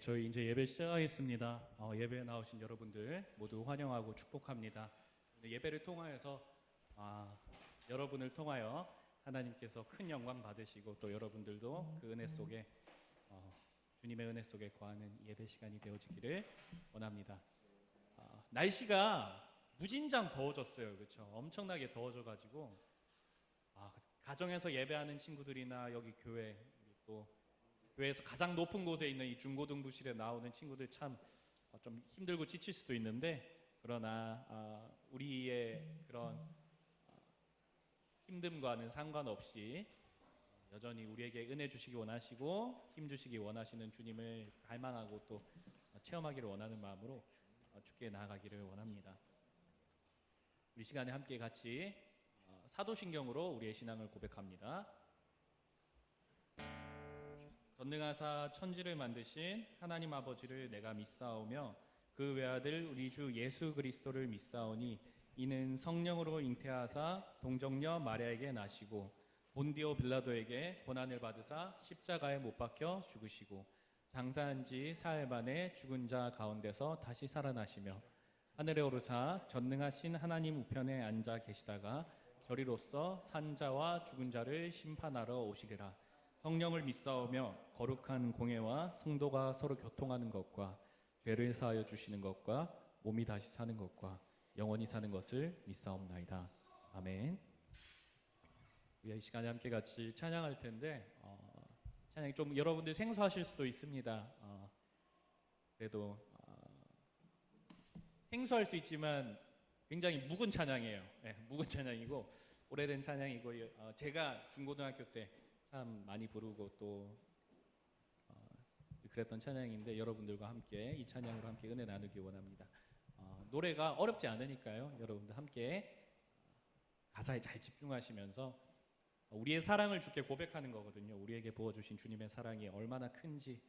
저희 이제 예배 시작하겠습니다. 예배에 나오신 여러분들 모두 환영하고 축복합니다. 예배를 통하여서 여러분을 통하여 하나님께서 큰 영광 받으시고 또 여러분들도 그 은혜 속에 주님의 은혜 속에 거하는 예배 시간이 되어지기를 원합니다. 날씨가 무진장 더워졌어요. 그렇죠? 엄청나게 더워져가지고 가정에서 예배하는 친구들이나 여기 교회 또 교회에서 가장 높은 곳에 있는 이 중고등부실에 나오는 친구들 참 좀 힘들고 지칠 수도 있는데, 그러나 우리의 그런 힘듦과는 상관없이 여전히 우리에게 은혜 주시기 원하시고 힘 주시기 원하시는 주님을 갈망하고 또 체험하기를 원하는 마음으로 주께 나아가기를 원합니다. 우리 시간에 함께 같이 사도신경으로 우리의 신앙을 고백합니다. 전능하사 천지를 만드신 하나님 아버지를 내가 믿사오며 그 외아들 우리 주 예수 그리스도를 믿사오니 이는 성령으로 잉태하사 동정녀 마리아에게 나시고 본디오 빌라도에게 고난을 받으사 십자가에 못 박혀 죽으시고 장사한 지 사흘 만에 죽은 자 가운데서 다시 살아나시며 하늘에 오르사 전능하신 하나님 우편에 앉아 계시다가 저리로서 산 자와 죽은 자를 심판하러 오시리라. 성령을 믿사오며 거룩한 공예와 성도가 서로 교통하는 것과 죄를 사하여 주시는 것과 몸이 다시 사는 것과 영원히 사는 것을 믿사옵나이다. 아멘. 우리 이 시간에 함께 같이 찬양할 텐데 찬양이 좀 여러분들 생소하실 수도 있습니다. 그래도 생소할 수 있지만 굉장히 묵은 찬양이에요. 묵은 찬양이고 오래된 찬양이고 제가 중고등학교 때 참 많이 부르고 또 그랬던 찬양인데 여러분들과 함께 이 찬양으로 함께 은혜 나누기 원합니다. 노래가 어렵지 않으니까요. 여러분들 함께 가사에 잘 집중하시면서 우리의 사랑을 주께 고백하는 거거든요. 우리에게 부어주신 주님의 사랑이 얼마나 큰지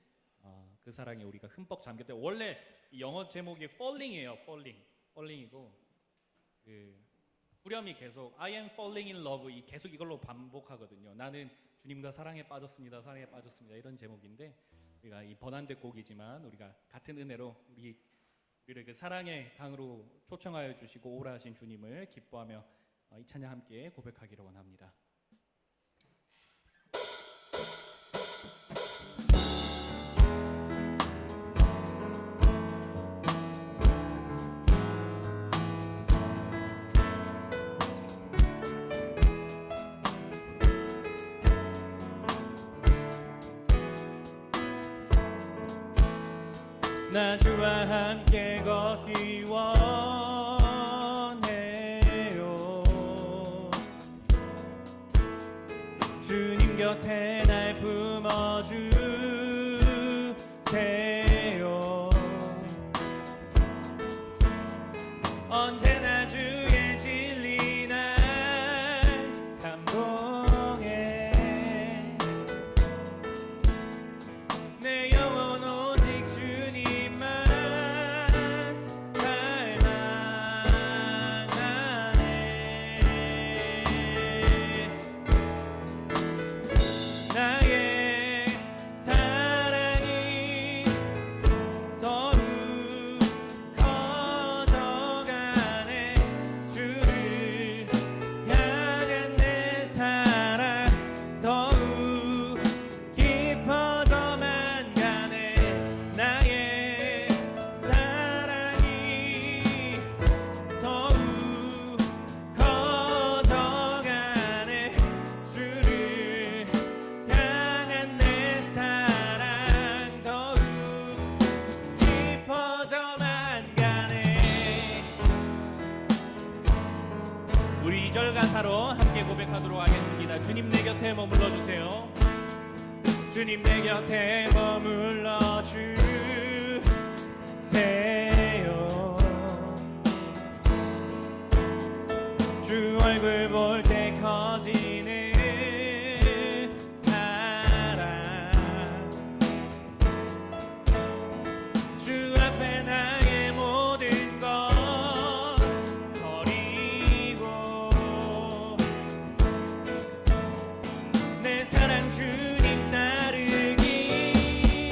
그 사랑에 우리가 흠뻑 잠겼대. 원래 영어 제목이 Falling이에요. Falling이고 후렴이 계속 I am falling in love 계속 이걸로 반복하거든요. 나는 주님과 사랑에 빠졌습니다. 사랑에 빠졌습니다. 이런 제목인데 우리가 이 번안된 곡이지만 우리가 같은 은혜로 우리를 그 사랑의 강으로 초청하여 주시고 오라 하신 주님을 기뻐하며 이 찬양 함께 고백하기를 원합니다. 나 주와 함께 걷기 원해요. 주님 곁에 날 품어주세요. 언제나 주의 진리 날 감동해. 내 영혼 오직 주님만 갈망하네. 나의 사랑이 더욱 커져가네. 주를 향한 내 사랑 더욱 깊어져만 가네. 나의 사랑이 더욱 커져가네. 주를 향한 내 사랑 더욱 깊어져만 가네. 우리 2절 가사로 함께 고백하도록 하겠습니다. 주님 내 곁에 머물러 주세요. 주님 내 곁에 머물러 주세요. 주 얼굴 볼 때 커지는 사랑. 주 앞에 나의 모든 것 버리고 내 사랑 주님 나르기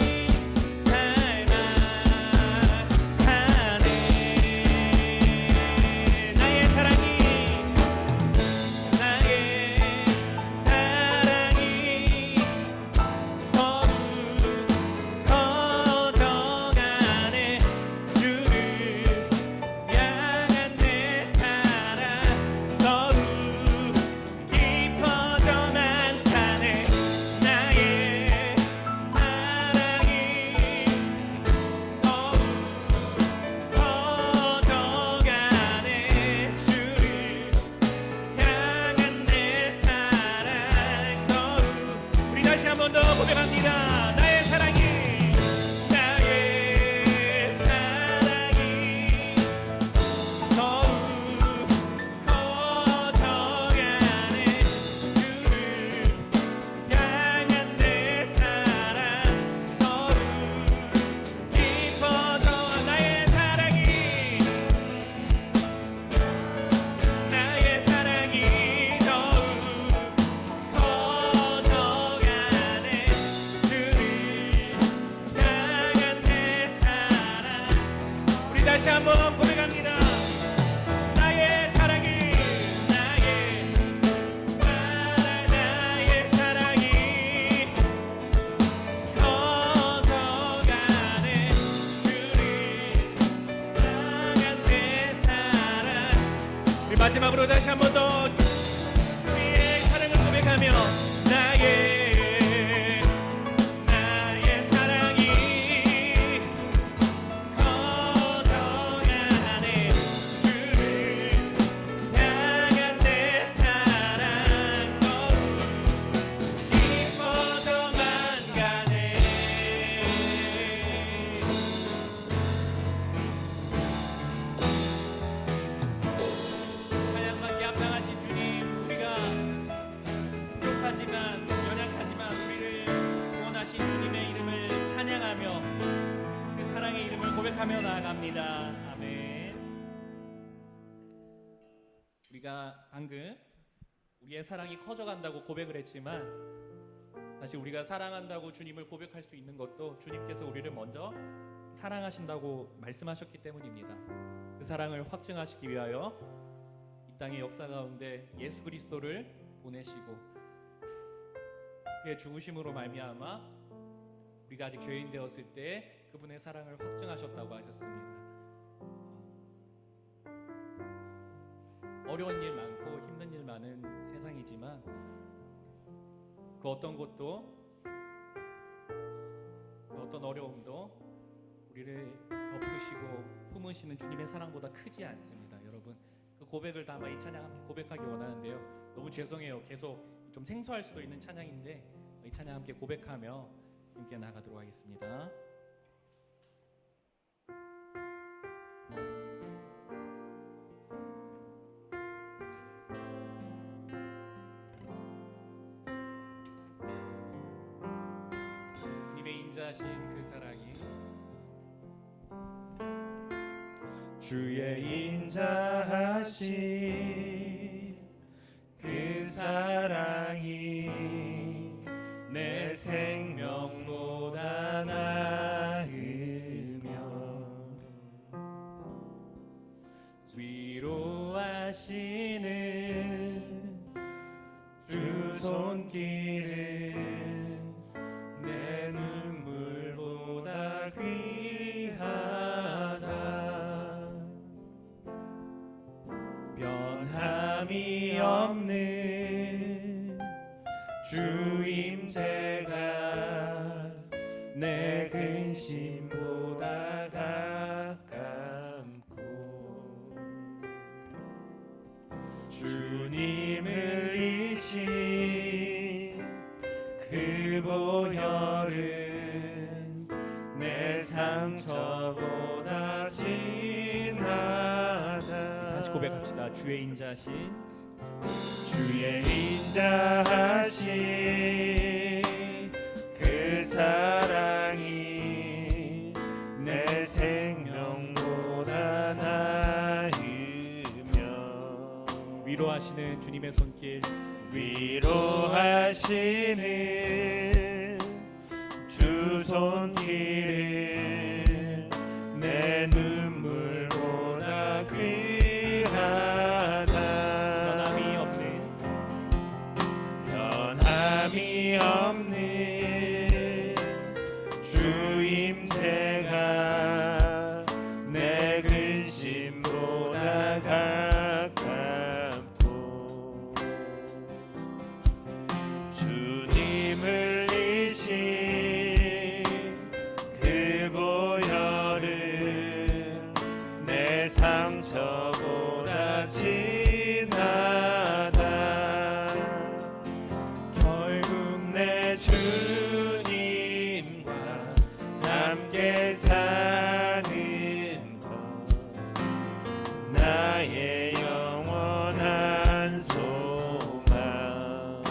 마지막으로 다시 한 번 더 우리의 사랑을 고백하며 나의 사랑이 커져가네. 주를 향한 내 사랑 거룩 깊어져만 가네. 찬양받기 합당하신 주님, 우리가 부족하지만 연약하지만 우리를 구원하신 주님의 이름을 찬양하며 그 사랑의 이름을 고백하며 나아갑니다. 아멘. 우리가 방금 우리의 사랑이 커져간다고 고백을 했지만 사실 우리가 사랑한다고 주님을 고백할 수 있는 것도 주님께서 우리를 먼저 사랑하신다고 말씀하셨기 때문입니다. 그 사랑을 확증하시기 위하여 이 땅의 역사 가운데 예수 그리스도를 보내시고 그의 죽으심으로 말미암아 우리가 아직 죄인 되었을 때 그분의 사랑을 확증하셨다고 하셨습니다. 어려운 일 많고 힘든 일 많은 세상이지만 그 어떤 것도 그 어떤 어려움도 우리를 덮으시고 품으시는 주님의 사랑보다 크지 않습니다. 여러분, 그 고백을 담아 이 찬양 함께 고백하기 원하는데요. 너무 죄송해요. 계속 좀 생소할 수도 있는 찬양인데 이 찬양 함께 고백하며 함께 나가도록 하겠습니다. 주님의 인자하신 그 사랑이 주의 인자하신 그 사랑이 내 생명보다 나으며 위로하시는 주 손길은 내 눈물보다 귀하다. 변함이 없는 주임제가 내 근심보다 가깝고 주님을 이신 그 보혈은 내 상처보다 진하다. 다시 고백합시다. 주의 인자하신 주의 인자하신 그 사랑이 내 생명보다 나으며 위로하시는 주님의 손길 위로하시는 주 손길은 내 눈물보다 귀하다. 변함이 없는 주임새가 내 근심보다 가깝고 주님을 이신 그 보혈은 내 상처보다 진하다. 결국 내 주님과 함께 사는 것 나의 영원한 소망.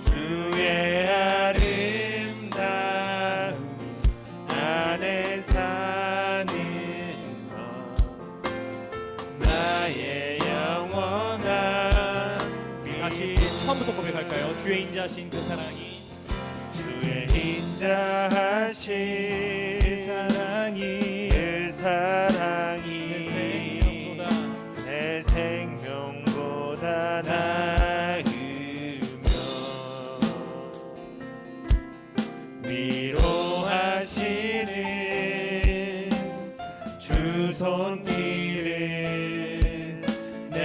주의 아름다움 안에 사는 것 나의 영원한 다시 처음부터 고백할까요? 주의 인자하신 그 사랑이 주의 인자하신 그 사랑이 내 생명보다 나으며 위로하시는 주 손길은 내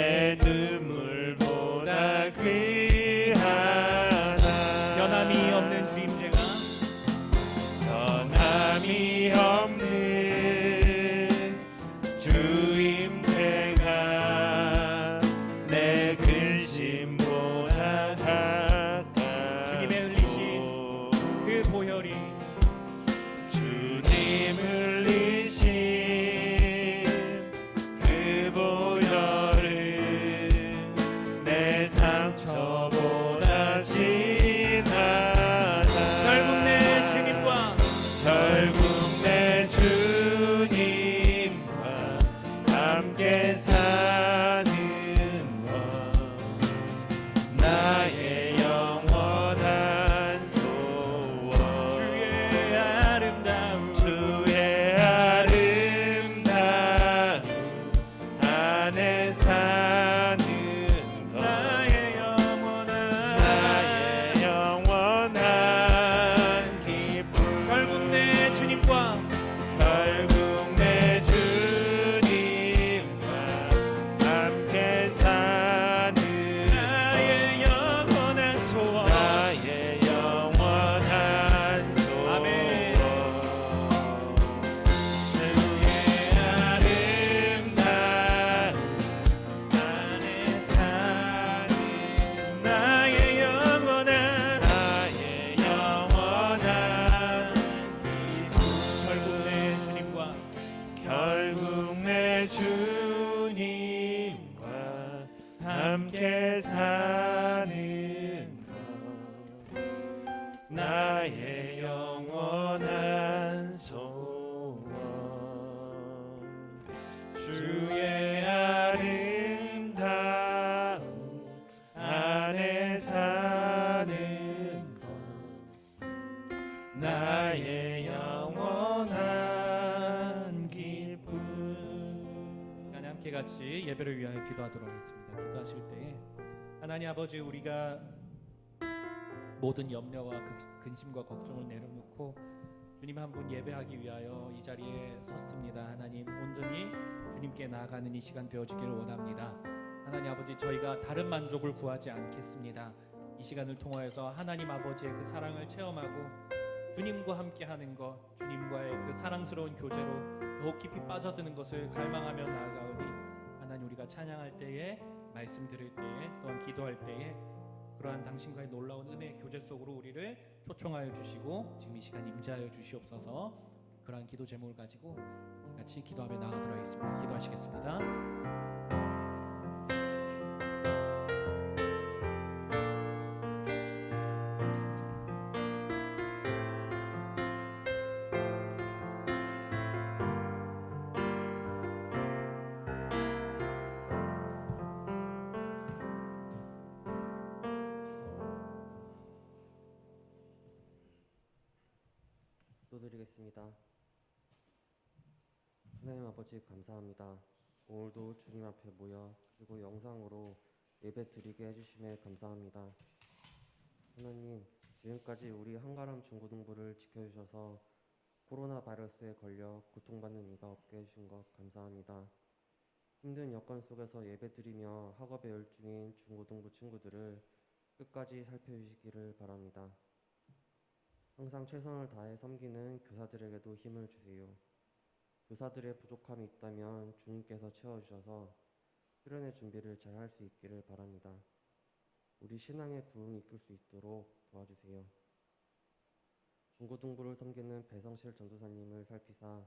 주의 아름다움 안에 사는 것 나의 영원한 기쁨. 시간에 함께 같이 예배를 위하여 기도하도록 하겠습니다. 기도하실 때에 하나님 아버지, 우리가 모든 염려와 근심과 걱정을 내려놓고 주님 한 분 예배하기 위하여 이 자리에 섰습니다. 하나님, 온전히 주님께 나아가는 이 시간 되어지기를 원합니다. 하나님 아버지, 저희가 다른 만족을 구하지 않겠습니다. 이 시간을 통하여서 하나님 아버지의 그 사랑을 체험하고 주님과 함께하는 것, 주님과의 그 사랑스러운 교제로 더욱 깊이 빠져드는 것을 갈망하며 나아가오니 하나님, 우리가 찬양할 때에, 말씀 들을 때에, 또한 기도할 때에 그러한 당신과의 놀라운 은혜의 교제 속으로 우리를 초청하여 주시고 지금 이 시간 임재하여 주시옵소서. 그러한 기도 제목을 가지고 같이 기도하며 나아가도록 하겠습니다. 기도하시겠습니다. 기도드리겠습니다. 하나님 아버지, 감사합니다. 오늘도 주님 앞에 모여 그리고 영상으로 예배 드리게 해주심에 감사합니다. 하나님, 지금까지 우리 한가람 중고등부를 지켜주셔서 코로나 바이러스에 걸려 고통받는 이가 없게 해주신 것 감사합니다. 힘든 여건 속에서 예배 드리며 학업에 열중인 중고등부 친구들을 끝까지 살펴주시기를 바랍니다. 항상 최선을 다해 섬기는 교사들에게도 힘을 주세요. 교사들의 부족함이 있다면 주님께서 채워주셔서 수련의 준비를 잘 할 수 있기를 바랍니다. 우리 신앙의 부흥이 이끌 수 있도록 도와주세요. 중고등부를 섬기는 배성실 전도사님을 살피사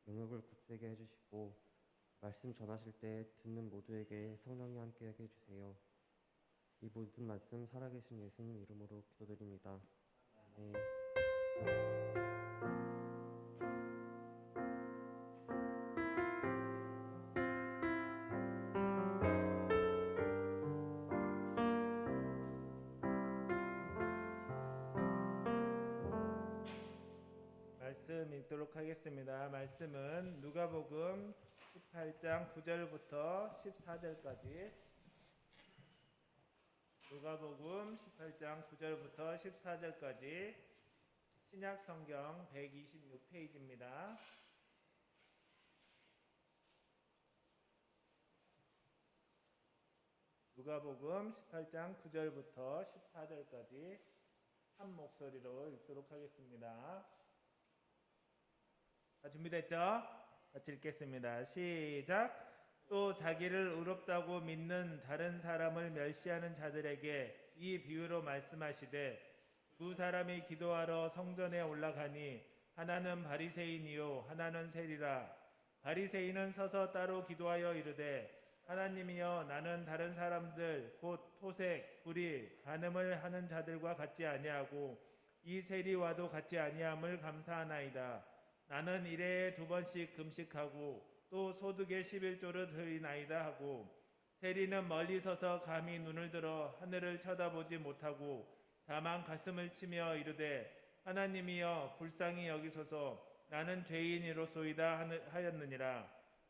영역을 굳세게 해주시고 말씀 전하실 때 듣는 모두에게 성령이 함께하게 해주세요. 이 모든 말씀 살아계신 예수님 이름으로 기도드립니다. 아멘. 말씀 읽도록 하겠습니다. 말씀은 누가복음 18장 9절부터 14절까지. 누가복음 18장 9절부터 14절까지 신약 성경 126페이지입니다. 누가복음 18장 9절부터 14절까지 한 목소리로 읽도록 하겠습니다. 다 준비됐죠? 같이 읽겠습니다. 시작. 또 자기를 의롭다고 믿는 다른 사람을 멸시하는 자들에게 이 비유로 말씀하시되 두 사람이 기도하러 성전에 올라가니 하나는 바리새인이요 하나는 세리라. 바리새인은 서서 따로 기도하여 이르되 하나님이여, 나는 다른 사람들 곧 토색, 불의, 간음을 하는 자들과 같지 아니하고 이 세리와도 같지 아니함을 감사하나이다. 나는 일해에 2번씩 금식하고 또 소득의 11조를 드리나이다 하고, 세리는 멀리 서서 감히 눈을 들어 하늘을 쳐다보지 못하고 다만 가슴을 치며 이르되 하나님이여, 불쌍히 여기소서, 나는 죄인이로소이다 하였느니라.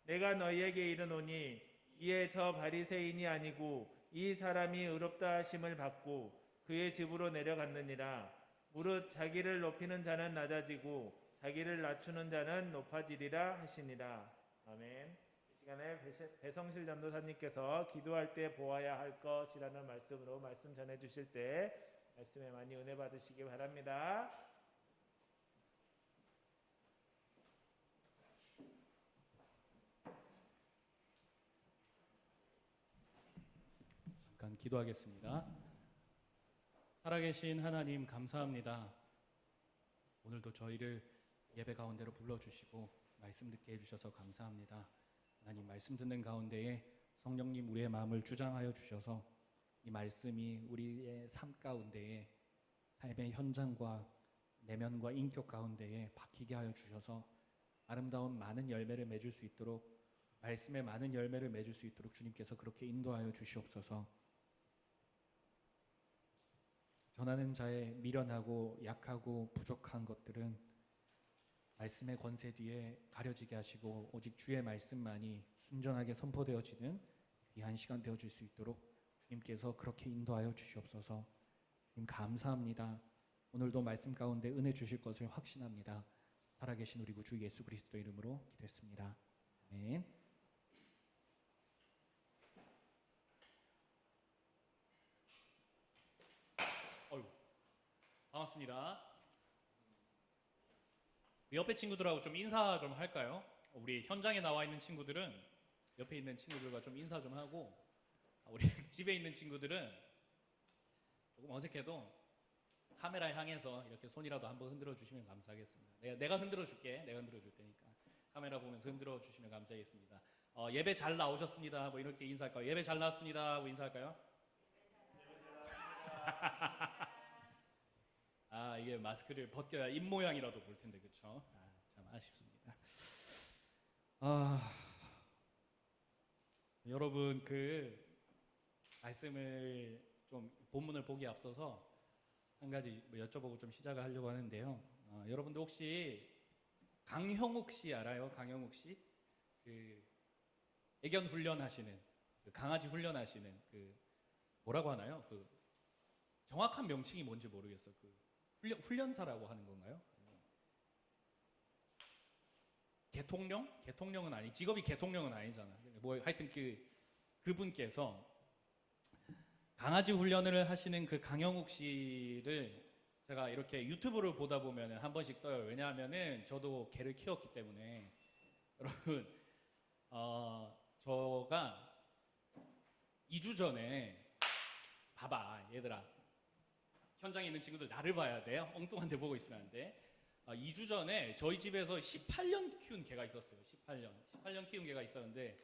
내가 너희에게 이르노니 이에 저 바리새인이 아니고 이 사람이 의롭다 하심을 받고 그의 집으로 내려갔느니라. 무릇 자기를 높이는 자는 낮아지고 자기를 낮추는 자는 높아지리라 하시니라. 아멘. 이 시간에 배성실 전도사님께서 기도할 때 보아야 할 것이라는 말씀으로 말씀 전해 주실 때 말씀에 많이 은혜 받으시기 바랍니다. 잠깐 기도하겠습니다. 살아계신 하나님, 감사합니다. 오늘도 저희를 예배 가운데로 불러주시고 말씀 듣게 해주셔서 감사합니다. 하나님, 말씀 듣는 가운데에 성령님 우리의 마음을 주장하여 주셔서 이 말씀이 우리의 삶 가운데에, 삶의 현장과 내면과 인격 가운데에 박히게 하여 주셔서 아름다운 많은 열매를 맺을 수 있도록 말씀에 많은 열매를 맺을 수 있도록 주님께서 그렇게 인도하여 주시옵소서. 전하는 자의 미련하고 약하고 부족한 것들은 말씀의 권세 뒤에 가려지게 하시고 오직 주의 말씀만이 순전하게 선포되어지는 귀한 시간 되어질 수 있도록 주님께서 그렇게 인도하여 주시옵소서. 주님 감사합니다. 오늘도 말씀 가운데 은혜 주실 것을 확신합니다. 살아계신 우리 구주 예수 그리스도 이름으로 기도했습니다. 아멘. 반갑습니다. 옆에 친구들하고 좀 인사 좀 할까요? 우리 현장에 나와 있는 친구들은 옆에 있는 친구들과 좀 인사 좀 하고, 우리 집에 있는 친구들은 조금 어색해도 카메라 향해서 이렇게 손이라도 한번 흔들어 주시면 감사하겠습니다. 내가 흔들어 줄게. 내가 흔들어 줄 테니까 카메라 보면서 흔들어 주시면 감사하겠습니다. 예배 잘 나오셨습니다. 뭐 이렇게 인사할까요? 예배 잘 나왔습니다. 하고 인사할까요? 이게 마스크를 벗겨야 입 모양이라도 볼 텐데, 그렇죠? 참 아쉽습니다. 여러분, 그 말씀을 좀 본문을 보기 앞서서 한 가지 뭐 여쭤보고 좀 시작을 하려고 하는데요. 여러분들 혹시 강형욱 씨 알아요? 강형욱 씨? 그 애견 훈련하시는, 그 강아지 훈련하시는, 그 뭐라고 하나요? 그 정확한 명칭이 뭔지 모르겠어. 그 훈련사라고 하는 건가요? 개통령? 개통령은 아니, 직업이 개통령은 아니잖아. 뭐 하여튼 그분께서 강아지 훈련을 하시는 그 강영욱 씨를 제가 이렇게 유튜브를 보다 보면 한 번씩 떠요. 왜냐하면은 저도 개를 키웠기 때문에. 여러분, 저가 2주 전에, 봐봐 얘들아, 현장에 있는 친구들 나를 봐야 돼요. 엉뚱한 데 보고 있으면 안 돼. 2주 전에 저희 집에서 18년 키운 개가 있었어요. 18년 키운 개가 있었는데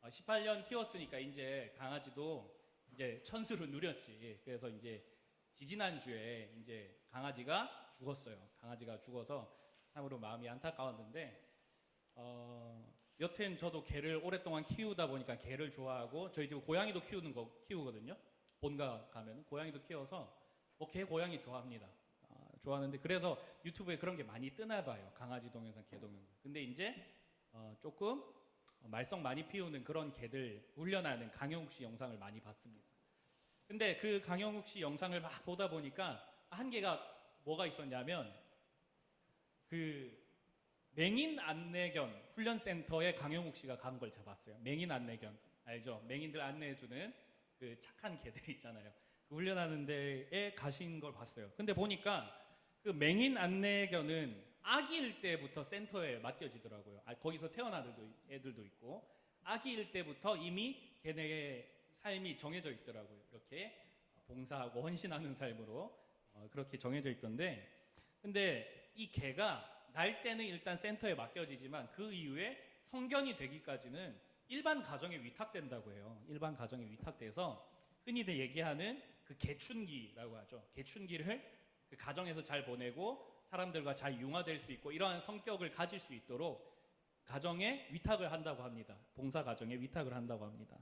18년 키웠으니까 이제 강아지도 이제 천수를 누렸지. 그래서 이제 지지난주에 이제 강아지가 죽었어요. 강아지가 죽어서 참으로 마음이 안타까웠는데, 여튼 저도 개를 오랫동안 키우다 보니까 개를 좋아하고, 저희 집 고양이도 키우거든요. 본가 가면 고양이도 키워서 개 고양이 좋아합니다. 좋아하는데, 그래서 유튜브에 그런 게 많이 뜨나 봐요. 강아지 동영상, 개 동영상. 근데 이제 조금 말썽 많이 피우는 그런 개들 훈련하는 강영욱 씨 영상을 많이 봤습니다. 근데 그 강영욱 씨 영상을 막 보다 보니까 한계가 뭐가 있었냐면, 그 맹인 안내견 훈련센터에 강영욱 씨가 간 걸 제가 봤어요. 맹인 안내견 알죠? 맹인들 안내해주는 그 착한 개들 있잖아요. 그 훈련하는 데에 가신 걸 봤어요. 근데 보니까 그 맹인 안내견은 아기일 때부터 센터에 맡겨지더라고요. 거기서 태어난 애들도 있고, 아기일 때부터 이미 걔네의 삶이 정해져 있더라고요. 이렇게 봉사하고 헌신하는 삶으로 그렇게 정해져 있던데, 근데 이 개가 날 때는 일단 센터에 맡겨지지만 그 이후에 성견이 되기까지는 일반 가정에 위탁된다고 해요. 일반 가정에 위탁돼서 흔히들 얘기하는 그 개춘기라고 하죠. 개춘기를 그 가정에서 잘 보내고 사람들과 잘 융화될 수 있고 이러한 성격을 가질 수 있도록 가정에 위탁을 한다고 합니다. 봉사 가정에 위탁을 한다고 합니다.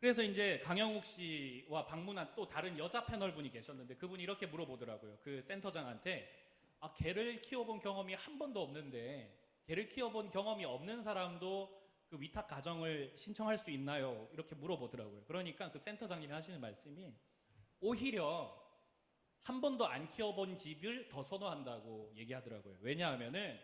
그래서 이제 강영욱 씨와 방문한 또 다른 여자 패널 분이 계셨는데, 그분이 이렇게 물어보더라고요. 그 센터장한테, 개를 키워본 경험이 한 번도 없는데 개를 키워본 경험이 없는 사람도 그 위탁 가정을 신청할 수 있나요? 이렇게 물어보더라고요. 그러니까 그 센터장님이 하시는 말씀이, 오히려 한 번도 안 키워본 집을 더 선호한다고 얘기하더라고요. 왜냐하면은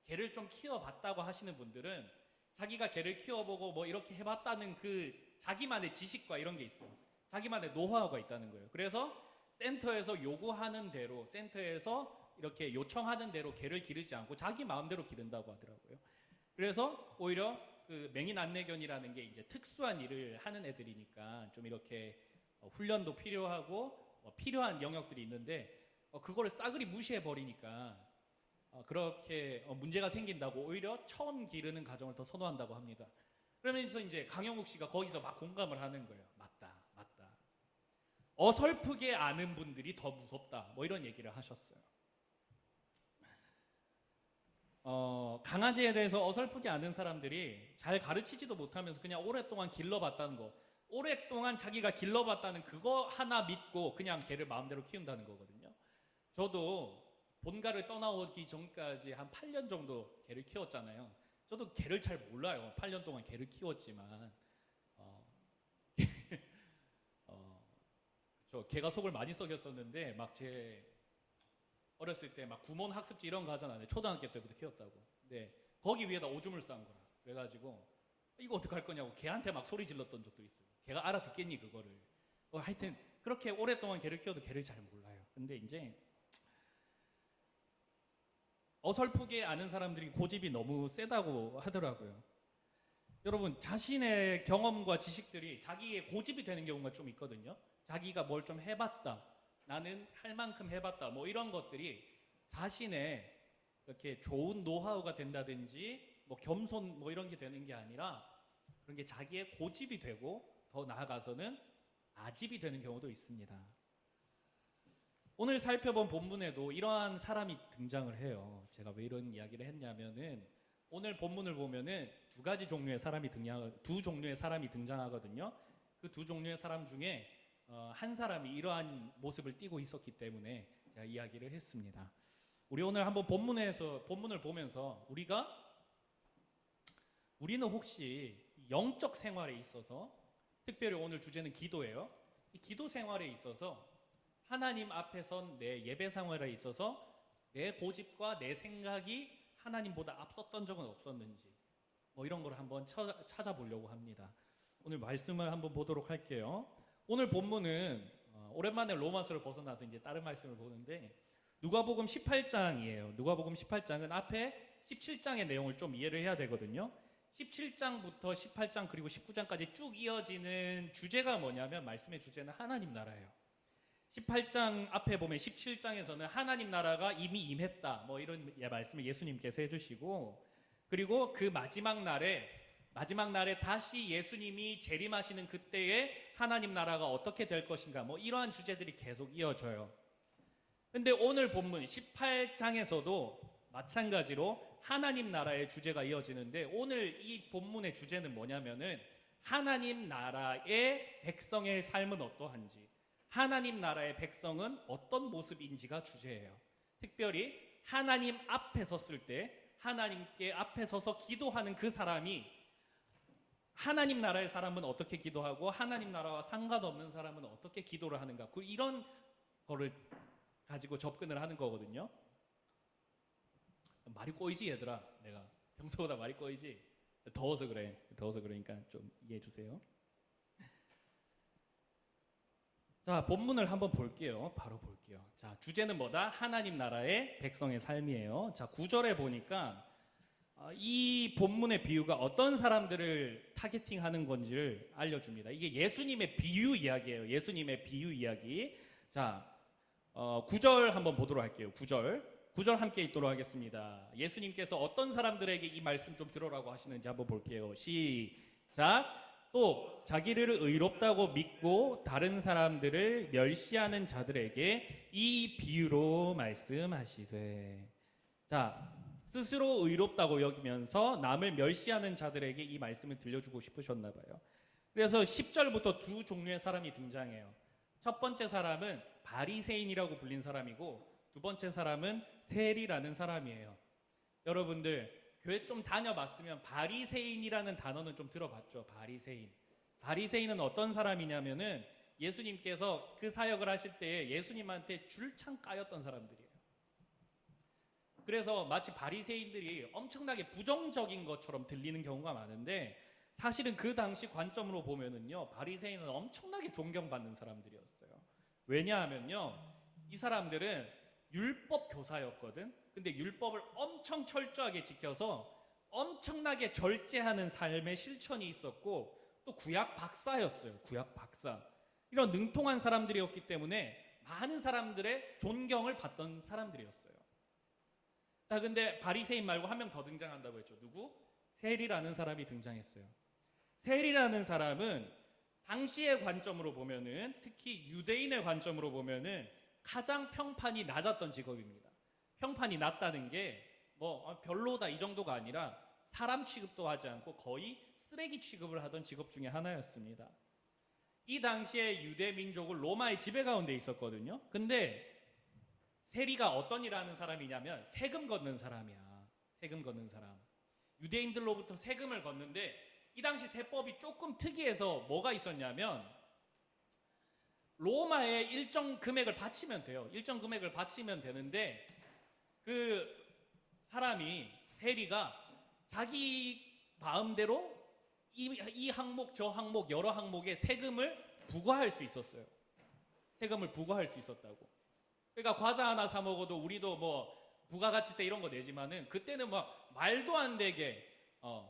개를 좀 키워봤다고 하시는 분들은 자기가 개를 키워보고 뭐 이렇게 해봤다는 그 자기만의 지식과 이런 게 있어요. 자기만의 노하우가 있다는 거예요. 그래서 센터에서 요구하는 대로, 센터에서 이렇게 요청하는 대로 개를 기르지 않고 자기 마음대로 기른다고 하더라고요. 그래서 오히려 그 맹인 안내견이라는 게 이제 특수한 일을 하는 애들이니까 좀 이렇게 훈련도 필요하고 필요한 영역들이 있는데, 그거를 싸그리 무시해 버리니까 그렇게 문제가 생긴다고 오히려 처음 기르는 가정을 더 선호한다고 합니다. 그러면서 이제 강영욱 씨가 거기서 막 공감을 하는 거예요. 맞다. 어설프게 아는 분들이 더 무섭다. 뭐 이런 얘기를 하셨어요. 강아지에 대해서 어설프게 아는 사람들이 잘 가르치지도 못하면서 그냥 오랫동안 길러봤다는 거, 오랫동안 자기가 길러봤다는 그거 하나 믿고 그냥 개를 마음대로 키운다는 거거든요. 저도 본가를 떠나오기 전까지 한 8년 정도 개를 키웠잖아요. 저도 개를 잘 몰라요. 8년 동안 개를 키웠지만 저 개가 속을 많이 썩였었는데 막 제 어렸을 때 막 구몬 학습지 이런 거 하잖아요. 초등학교 때부터 키웠다고. 근데 거기 위에다 오줌을 싼 거라. 그래가지고 이거 어떡할 거냐고 개한테 막 소리 질렀던 적도 있어요. 개가 알아듣겠니 그거를. 하여튼 그렇게 오랫동안 개를 키워도 개를 잘 몰라요. 근데 이제 어설프게 아는 사람들이 고집이 너무 세다고 하더라고요. 여러분 자신의 경험과 지식들이 자기의 고집이 되는 경우가 좀 있거든요. 자기가 뭘 좀 해봤다, 나는 할 만큼 해봤다, 뭐 이런 것들이 자신의 이렇게 좋은 노하우가 된다든지 뭐 겸손 뭐 이런 게 되는 게 아니라 그런 게 자기의 고집이 되고 더 나아가서는 아집이 되는 경우도 있습니다. 오늘 살펴본 본문에도 이러한 사람이 등장을 해요. 제가 왜 이런 이야기를 했냐면은 오늘 본문을 보면은 두 종류의 사람이 등장하거든요. 그 두 종류의 사람 중에 한 사람이 이러한 모습을 띠고 있었기 때문에 제가 이야기를 했습니다. 우리 오늘 한번 본문을 보면서 우리는 혹시 영적 생활에 있어서 특별히 오늘 주제는 기도예요. 이 기도 생활에 있어서 하나님 앞에 선 내 예배 생활에 있어서 내 고집과 내 생각이 하나님보다 앞섰던 적은 없었는지 뭐 이런 걸 한번 찾아보려고 합니다. 오늘 말씀을 한번 보도록 할게요. 오늘 본문은 오랜만에 로마서를 벗어나서 이제 다른 말씀을 보는데 누가복음 18장이에요. 누가복음 18장은 앞에 17장의 내용을 좀 이해를 해야 되거든요. 17장부터 18장 그리고 19장까지 쭉 이어지는 주제가 뭐냐면 말씀의 주제는 하나님 나라예요. 18장 앞에 보면 17장에서는 하나님 나라가 이미 임했다 뭐 이런 말씀을 예수님께서 해주시고 그리고 그 마지막 날에 다시 예수님이 재림하시는 그때에 하나님 나라가 어떻게 될 것인가 뭐 이러한 주제들이 계속 이어져요. 근데 오늘 본문 18장에서도 마찬가지로 하나님 나라의 주제가 이어지는데 오늘 이 본문의 주제는 뭐냐면은 하나님 나라의 백성의 삶은 어떠한지, 하나님 나라의 백성은 어떤 모습인지가 주제예요. 특별히 하나님 앞에 섰을 때 하나님께 앞에 서서 기도하는 그 사람이 하나님 나라의 사람은 어떻게 기도하고 하나님 나라와 상관없는 사람은 어떻게 기도를 하는가 이런 거를 가지고 접근을 하는 거거든요. 말이 꼬이지 얘들아. 내가 평소보다 말이 꼬이지. 더워서 그러니까 좀 이해해 주세요. 자, 본문을 한번 볼게요. 바로 볼게요. 자, 주제는 뭐다? 하나님 나라의 백성의 삶이에요. 자, 9절에 보니까 이 본문의 비유가 어떤 사람들을 타겟팅하는 건지를 알려줍니다. 이게 예수님의 비유 이야기예요. 예수님의 비유 이야기. 자, 9절 한번 보도록 할게요. 9절 함께 읽도록 하겠습니다. 예수님께서 어떤 사람들에게 이 말씀 좀 들으라고 하시는지 한번 볼게요. 시작. 또 자기를 의롭다고 믿고 다른 사람들을 멸시하는 자들에게 이 비유로 말씀하시되. 자, 스스로 의롭다고 여기면서 남을 멸시하는 자들에게 이 말씀을 들려주고 싶으셨나 봐요. 그래서 10절부터 두 종류의 사람이 등장해요. 첫 번째 사람은 바리새인이라고 불린 사람이고 두 번째 사람은 세리라는 사람이에요. 여러분들 교회 좀 다녀봤으면 바리새인이라는 단어는 좀 들어봤죠. 바리새인은 어떤 사람이냐면은 예수님께서 그 사역을 하실 때 예수님한테 줄창 까였던 사람들이에요. 그래서 마치 바리새인들이 엄청나게 부정적인 것처럼 들리는 경우가 많은데 사실은 그 당시 관점으로 보면은요, 바리새인은 엄청나게 존경받는 사람들이었어요. 왜냐하면요, 이 사람들은 율법 교사였거든. 근데 율법을 엄청 철저하게 지켜서 엄청나게 절제하는 삶의 실천이 있었고 또 구약 박사였어요. 구약 박사. 이런 능통한 사람들이었기 때문에 많은 사람들의 존경을 받던 사람들이었어요. 자, 근데 바리새인 말고 한 명 더 등장한다고 했죠. 누구? 세리라는 사람이 등장했어요. 세리라는 사람은 당시의 관점으로 보면은, 특히 유대인의 관점으로 보면은 가장 평판이 낮았던 직업입니다. 평판이 낮다는 게 별로다 이 정도가 아니라 사람 취급도 하지 않고 거의 쓰레기 취급을 하던 직업 중에 하나였습니다. 이 당시에 유대 민족은 로마의 지배 가운데 있었거든요. 근데 세리가 어떤 일을 하는 사람이냐면 세금 걷는 사람이야. 세금 걷는 사람. 유대인들로부터 세금을 걷는데 이 당시 세법이 조금 특이해서 뭐가 있었냐면 로마에 일정 금액을 바치면 돼요. 일정 금액을 바치면 되는데 그 사람이 세리가 자기 마음대로 이 항목 저 항목 여러 항목에 세금을 부과할 수 있었어요. 세금을 부과할 수 있었다고. 그러니까 과자 하나 사 먹어도 우리도 뭐 부가가치세 이런 거 내지만은 그때는 막 말도 안 되게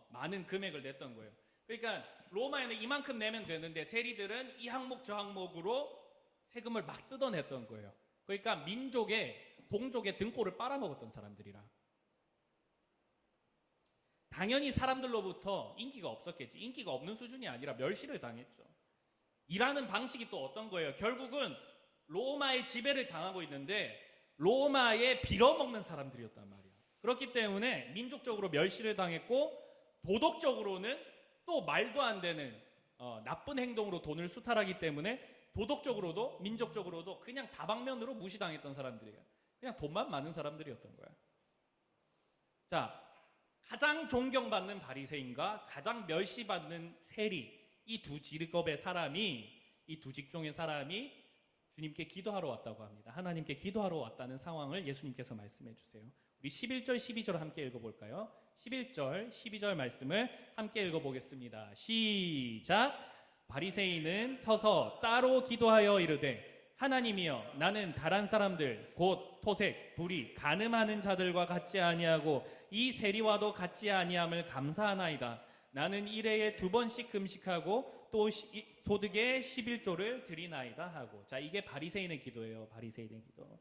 많은 금액을 냈던 거예요. 그러니까 로마에는 이만큼 내면 되는데 세리들은 이 항목 저 항목으로 세금을 막 뜯어냈던 거예요. 그러니까 민족의 동족의 등골을 빨아먹었던 사람들이라. 당연히 사람들로부터 인기가 없었겠지. 인기가 없는 수준이 아니라 멸시를 당했죠. 일하는 방식이 또 어떤 거예요? 결국은 로마의 지배를 당하고 있는데 로마에 빌어먹는 사람들이었단 말이야. 그렇기 때문에 민족적으로 멸시를 당했고 도덕적으로는 또 말도 안 되는 나쁜 행동으로 돈을 수탈하기 때문에 도덕적으로도 민족적으로도 그냥 다방면으로 무시당했던 사람들이에요. 그냥 돈만 많은 사람들이었던 거야. 자, 가장 존경받는 바리새인과 가장 멸시받는 세리, 이 두 직업의 사람이, 이 두 직종의 사람이 주님께 기도하러 왔다고 합니다. 하나님께 기도하러 왔다는 상황을 예수님께서 말씀해 주세요. 우리 11절 12절 함께 읽어볼까요? 11절 12절 말씀을 함께 읽어보겠습니다. 시작. 바리새인은 서서 따로 기도하여 이르되 하나님이여 나는 다른 사람들 곧 토색, 불의, 간음하는 자들과 같지 아니하고 이 세리와도 같지 아니함을 감사하나이다. 나는 일해에 2번씩 금식하고 또 소득의 11조를 드리나이다 하고. 자, 이게 바리새인의 기도예요. 바리새인의 기도.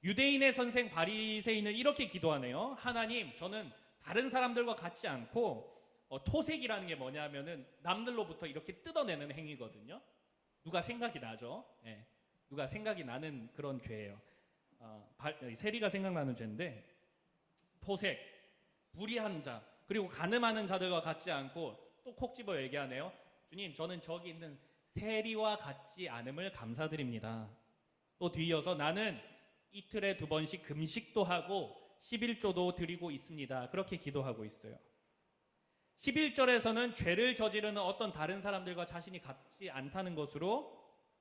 유대인의 선생 바리새인은 이렇게 기도하네요. 하나님, 저는 다른 사람들과 같지 않고 토색이라는 게 뭐냐면은 남들로부터 이렇게 뜯어내는 행위거든요. 누가 생각이 나죠? 예. 누가 생각이 나는 그런 죄예요. 세리가 생각나는 죄인데 토색, 불의한 자, 그리고 간음하는 자들과 같지 않고 또 콕 집어 얘기하네요. 주님, 저는 저기 있는 세리와 같지 않음을 감사드립니다. 또 뒤이어서 나는 이틀에 2번씩 금식도 하고 11조도 드리고 있습니다. 그렇게 기도하고 있어요. 11절에서는 죄를 저지르는 어떤 다른 사람들과 자신이 같지 않다는 것으로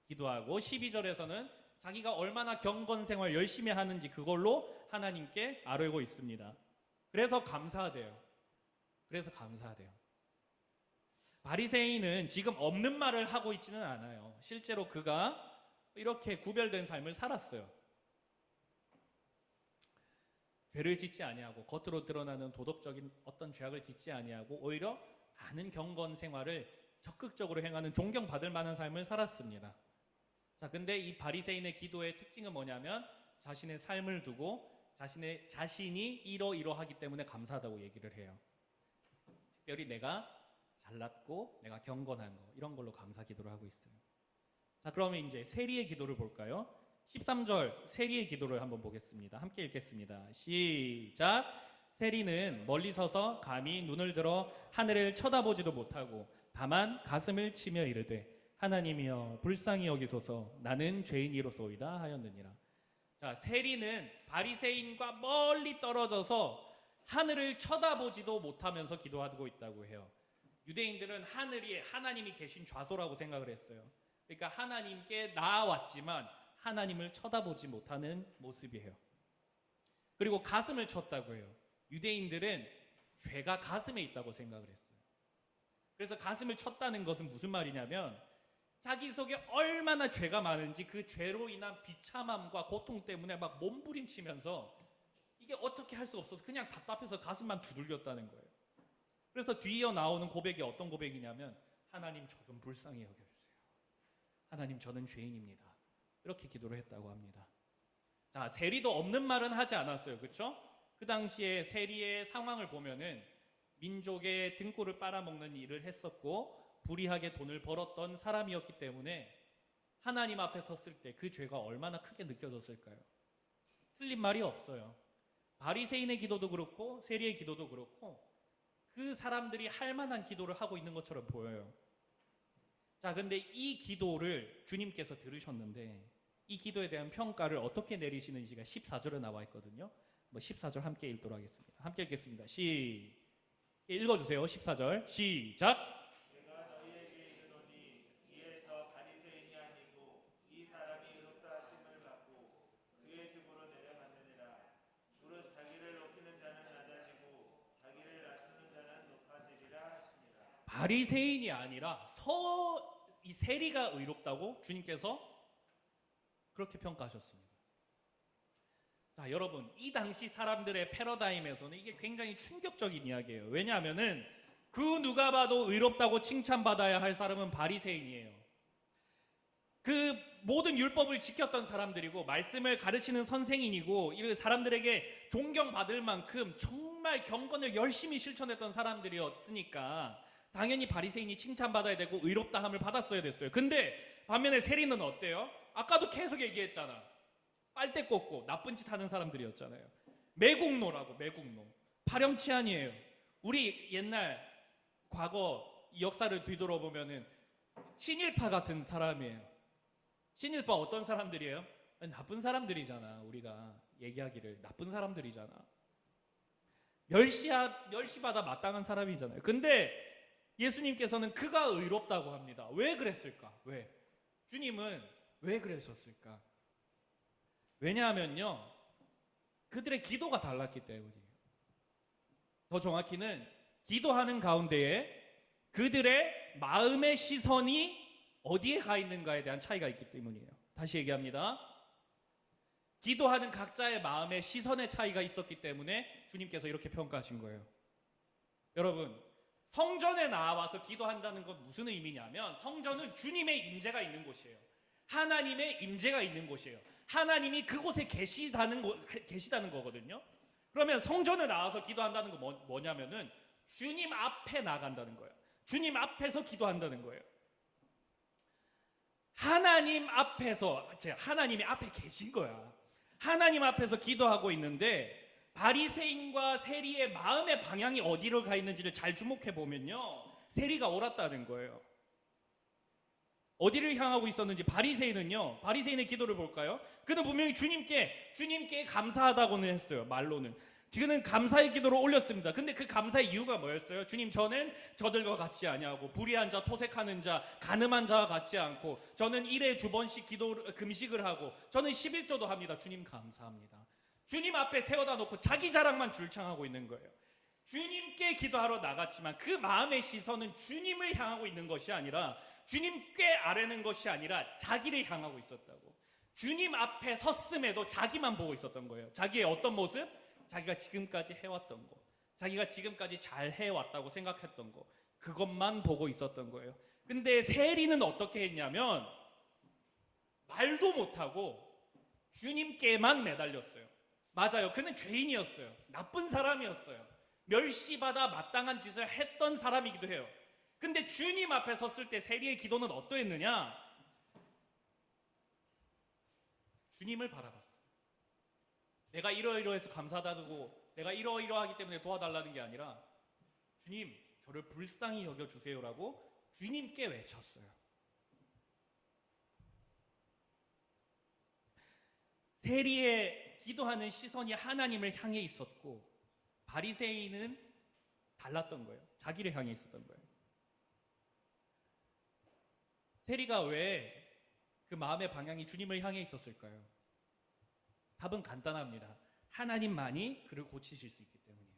기도하고 12절에서는 자기가 얼마나 경건 생활 열심히 하는지 그걸로 하나님께 아뢰고 있습니다. 그래서 감사하대요. 그래서 감사하대요. 바리새인은 지금 없는 말을 하고 있지는 않아요. 실제로 그가 이렇게 구별된 삶을 살았어요. 죄를 짓지 아니하고 겉으로 드러나는 도덕적인 어떤 죄악을 짓지 아니하고 오히려 많은 경건 생활을 적극적으로 행하는 존경받을 만한 삶을 살았습니다. 자, 근데 이 바리새인의 기도의 특징은 뭐냐면 자신의 삶을 두고 자신이 이러이러하기 때문에 감사하다고 얘기를 해요. 특별히 내가 잘났고 내가 경건한 거 이런 걸로 감사 기도를 하고 있어요. 자, 그러면 이제 세리의 기도를 볼까요? 13절 세리의 기도를 한번 보겠습니다. 함께 읽겠습니다. 시작. 세리는 멀리 서서 감히 눈을 들어 하늘을 쳐다보지도 못하고 다만 가슴을 치며 이르되 하나님이여 불쌍히 여기소서 나는 죄인이로소이다 하였느니라. 자, 세리는 바리새인과 멀리 떨어져서 하늘을 쳐다보지도 못하면서 기도하고 있다고 해요. 유대인들은 하늘이 하나님이 계신 좌소라고 생각을 했어요. 그러니까 하나님께 나아왔지만 하나님을 쳐다보지 못하는 모습이에요. 그리고 가슴을 쳤다고 해요. 유대인들은 죄가 가슴에 있다고 생각을 했어요. 그래서 가슴을 쳤다는 것은 무슨 말이냐면 자기 속에 얼마나 죄가 많은지 그 죄로 인한 비참함과 고통 때문에 막 몸부림치면서 이게 어떻게 할 수 없어서 그냥 답답해서 가슴만 두들겼다는 거예요. 그래서 뒤이어 나오는 고백이 어떤 고백이냐면 하나님 저 좀 불쌍히 여겨주세요. 하나님 저는 죄인입니다. 이렇게 기도를 했다고 합니다. 자, 세리도 없는 말은 하지 않았어요. 그렇죠? 그 당시에 세리의 상황을 보면은 민족의 등골을 빨아먹는 일을 했었고 불의하게 돈을 벌었던 사람이었기 때문에 하나님 앞에 섰을 때 그 죄가 얼마나 크게 느껴졌을까요? 틀린 말이 없어요. 바리새인의 기도도 그렇고 세리의 기도도 그렇고 그 사람들이 할 만한 기도를 하고 있는 것처럼 보여요. 자, 근데 이 기도를 주님께서 들으셨는데 이 기도에 대한 평가를 어떻게 내리시는지가 14절에 나와 있거든요. 14절 함께 읽도록 하겠습니다. 함께 읽겠습니다. 읽어주세요. 14절 시작. 내가 너희에게 이르노니 이에 저 바리새인이 아니고 이 사람이 의롭다 하심을 받고 그의 집으로 내려갔느니라. 무릇 자기를 높이는 자는 낮아지고 자기를 낮추는 자는 높아지리라 하시니라. 바리새인이 아니라 이 세리가 의롭다고 주님께서 그렇게 평가하셨습니다. 자, 여러분, 이 당시 사람들의 패러다임에서는 이게 굉장히 충격적인 이야기예요. 왜냐하면은 그 누가 봐도 의롭다고 칭찬받아야 할 사람은 바리새인이에요. 그 모든 율법을 지켰던 사람들이고 말씀을 가르치는 선생인이고 이 사람들에게 존경받을 만큼 정말 경건을 열심히 실천했던 사람들이었으니까 당연히 바리새인이 칭찬받아야 되고 의롭다함을 받았어야 됐어요. 근데 반면에 세리는 어때요? 아까도 계속 얘기했잖아. 빨대 꽂고 나쁜 짓 하는 사람들이었잖아요. 매국노라고, 매국노. 파렴치한이에요. 우리 옛날 과거 역사를 뒤돌아보면은 친일파 같은 사람이에요. 친일파 어떤 사람들이에요? 나쁜 사람들이잖아. 우리가 얘기하기를 나쁜 사람들이잖아. 멸시받아 마땅한 사람이잖아요. 근데 예수님께서는 그가 의롭다고 합니다. 왜 그랬을까? 왜? 주님은 왜 그러셨을까? 왜냐하면요, 그들의 기도가 달랐기 때문이에요. 더 정확히는 기도하는 가운데에 그들의 마음의 시선이 어디에 가 있는가에 대한 차이가 있기 때문이에요. 다시 얘기합니다. 기도하는 각자의 마음의 시선의 차이가 있었기 때문에 주님께서 이렇게 평가하신 거예요. 여러분, 성전에 나와서 기도한다는 건 무슨 의미냐면 성전은 주님의 임재가 있는 곳이에요. 하나님의 임재가 있는 곳이에요. 하나님이 그곳에 계시다는 거거든요. 그러면 성전에 나와서 기도한다는 건 뭐냐면은 주님 앞에 나간다는 거예요. 주님 앞에서 기도한다는 거예요. 하나님 앞에서 하나님이 앞에 계신 거야. 하나님 앞에서 기도하고 있는데 바리새인과 세리의 마음의 방향이 어디로 가 있는지를 잘 주목해 보면요, 세리가 옳았다는 거예요. 어디를 향하고 있었는지 바리새인의 기도를 볼까요? 그는 분명히 주님께 감사하다고는 했어요. 말로는 지금은 감사의 기도를 올렸습니다. 근데 그 감사의 이유가 뭐였어요? 주님, 저는 저들과 같지 아니하고 불의한 자, 토색하는 자, 가늠한 자와 같지 않고 저는 일에 2번씩 금식을 하고 저는 11조도 합니다. 주님 감사합니다. 주님 앞에 세워다 놓고 자기 자랑만 줄창하고 있는 거예요. 주님께 기도하러 나갔지만 그 마음의 시선은 주님을 향하고 있는 것이 아니라 주님께 아뢰는 것이 아니라 자기를 향하고 있었다고. 주님 앞에 섰음에도 자기만 보고 있었던 거예요. 자기의 어떤 모습? 자기가 지금까지 해왔던 거, 자기가 지금까지 잘 해왔다고 생각했던 거, 그것만 보고 있었던 거예요. 근데 세리는 어떻게 했냐면 말도 못하고 주님께만 매달렸어요. 맞아요. 그는 죄인이었어요. 나쁜 사람이었어요. 멸시받아 마땅한 짓을 했던 사람이기도 해요. 근데 주님 앞에 섰을 때 세리의 기도는 어떠했느냐? 주님을 바라봤어요. 내가 이러이러해서 감사하다고, 내가 이러이러하기 때문에 도와달라는 게 아니라 주님, 저를 불쌍히 여겨주세요라고 주님께 외쳤어요. 세리의 기도하는 시선이 하나님을 향해 있었고 바리새인은 달랐던 거예요. 자기를 향해 있었던 거예요. 세리가 왜 그 마음의 방향이 주님을 향해 있었을까요? 답은 간단합니다. 하나님만이 그를 고치실 수 있기 때문이에요.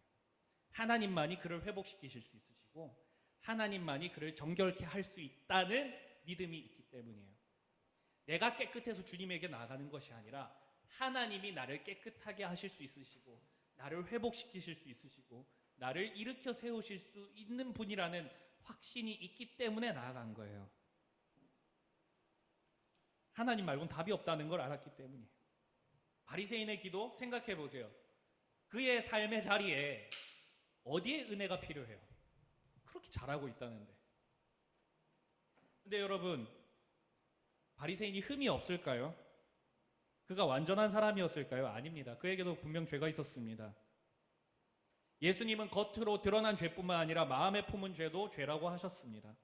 하나님만이 그를 회복시키실 수 있으시고 하나님만이 그를 정결케 할 수 있다는 믿음이 있기 때문이에요. 내가 깨끗해서 주님에게 나아가는 것이 아니라 하나님이 나를 깨끗하게 하실 수 있으시고 나를 회복시키실 수 있으시고 나를 일으켜 세우실 수 있는 분이라는 확신이 있기 때문에 나아간 거예요. 하나님 말고는 답이 없다는 걸 알았기 때문이에요. 바리새인의 기도 생각해 보세요. 그의 삶의 자리에 어디에 은혜가 필요해요? 그렇게 잘하고 있다는데. 근데 여러분, 바리새인이 흠이 없을까요? 그가 완전한 사람이었을까요? 아닙니다. 그에게도 분명 죄가 있었습니다. 예수님은 겉으로 드러난 죄뿐만 아니라 마음에 품은 죄도 죄라고 하셨습니다.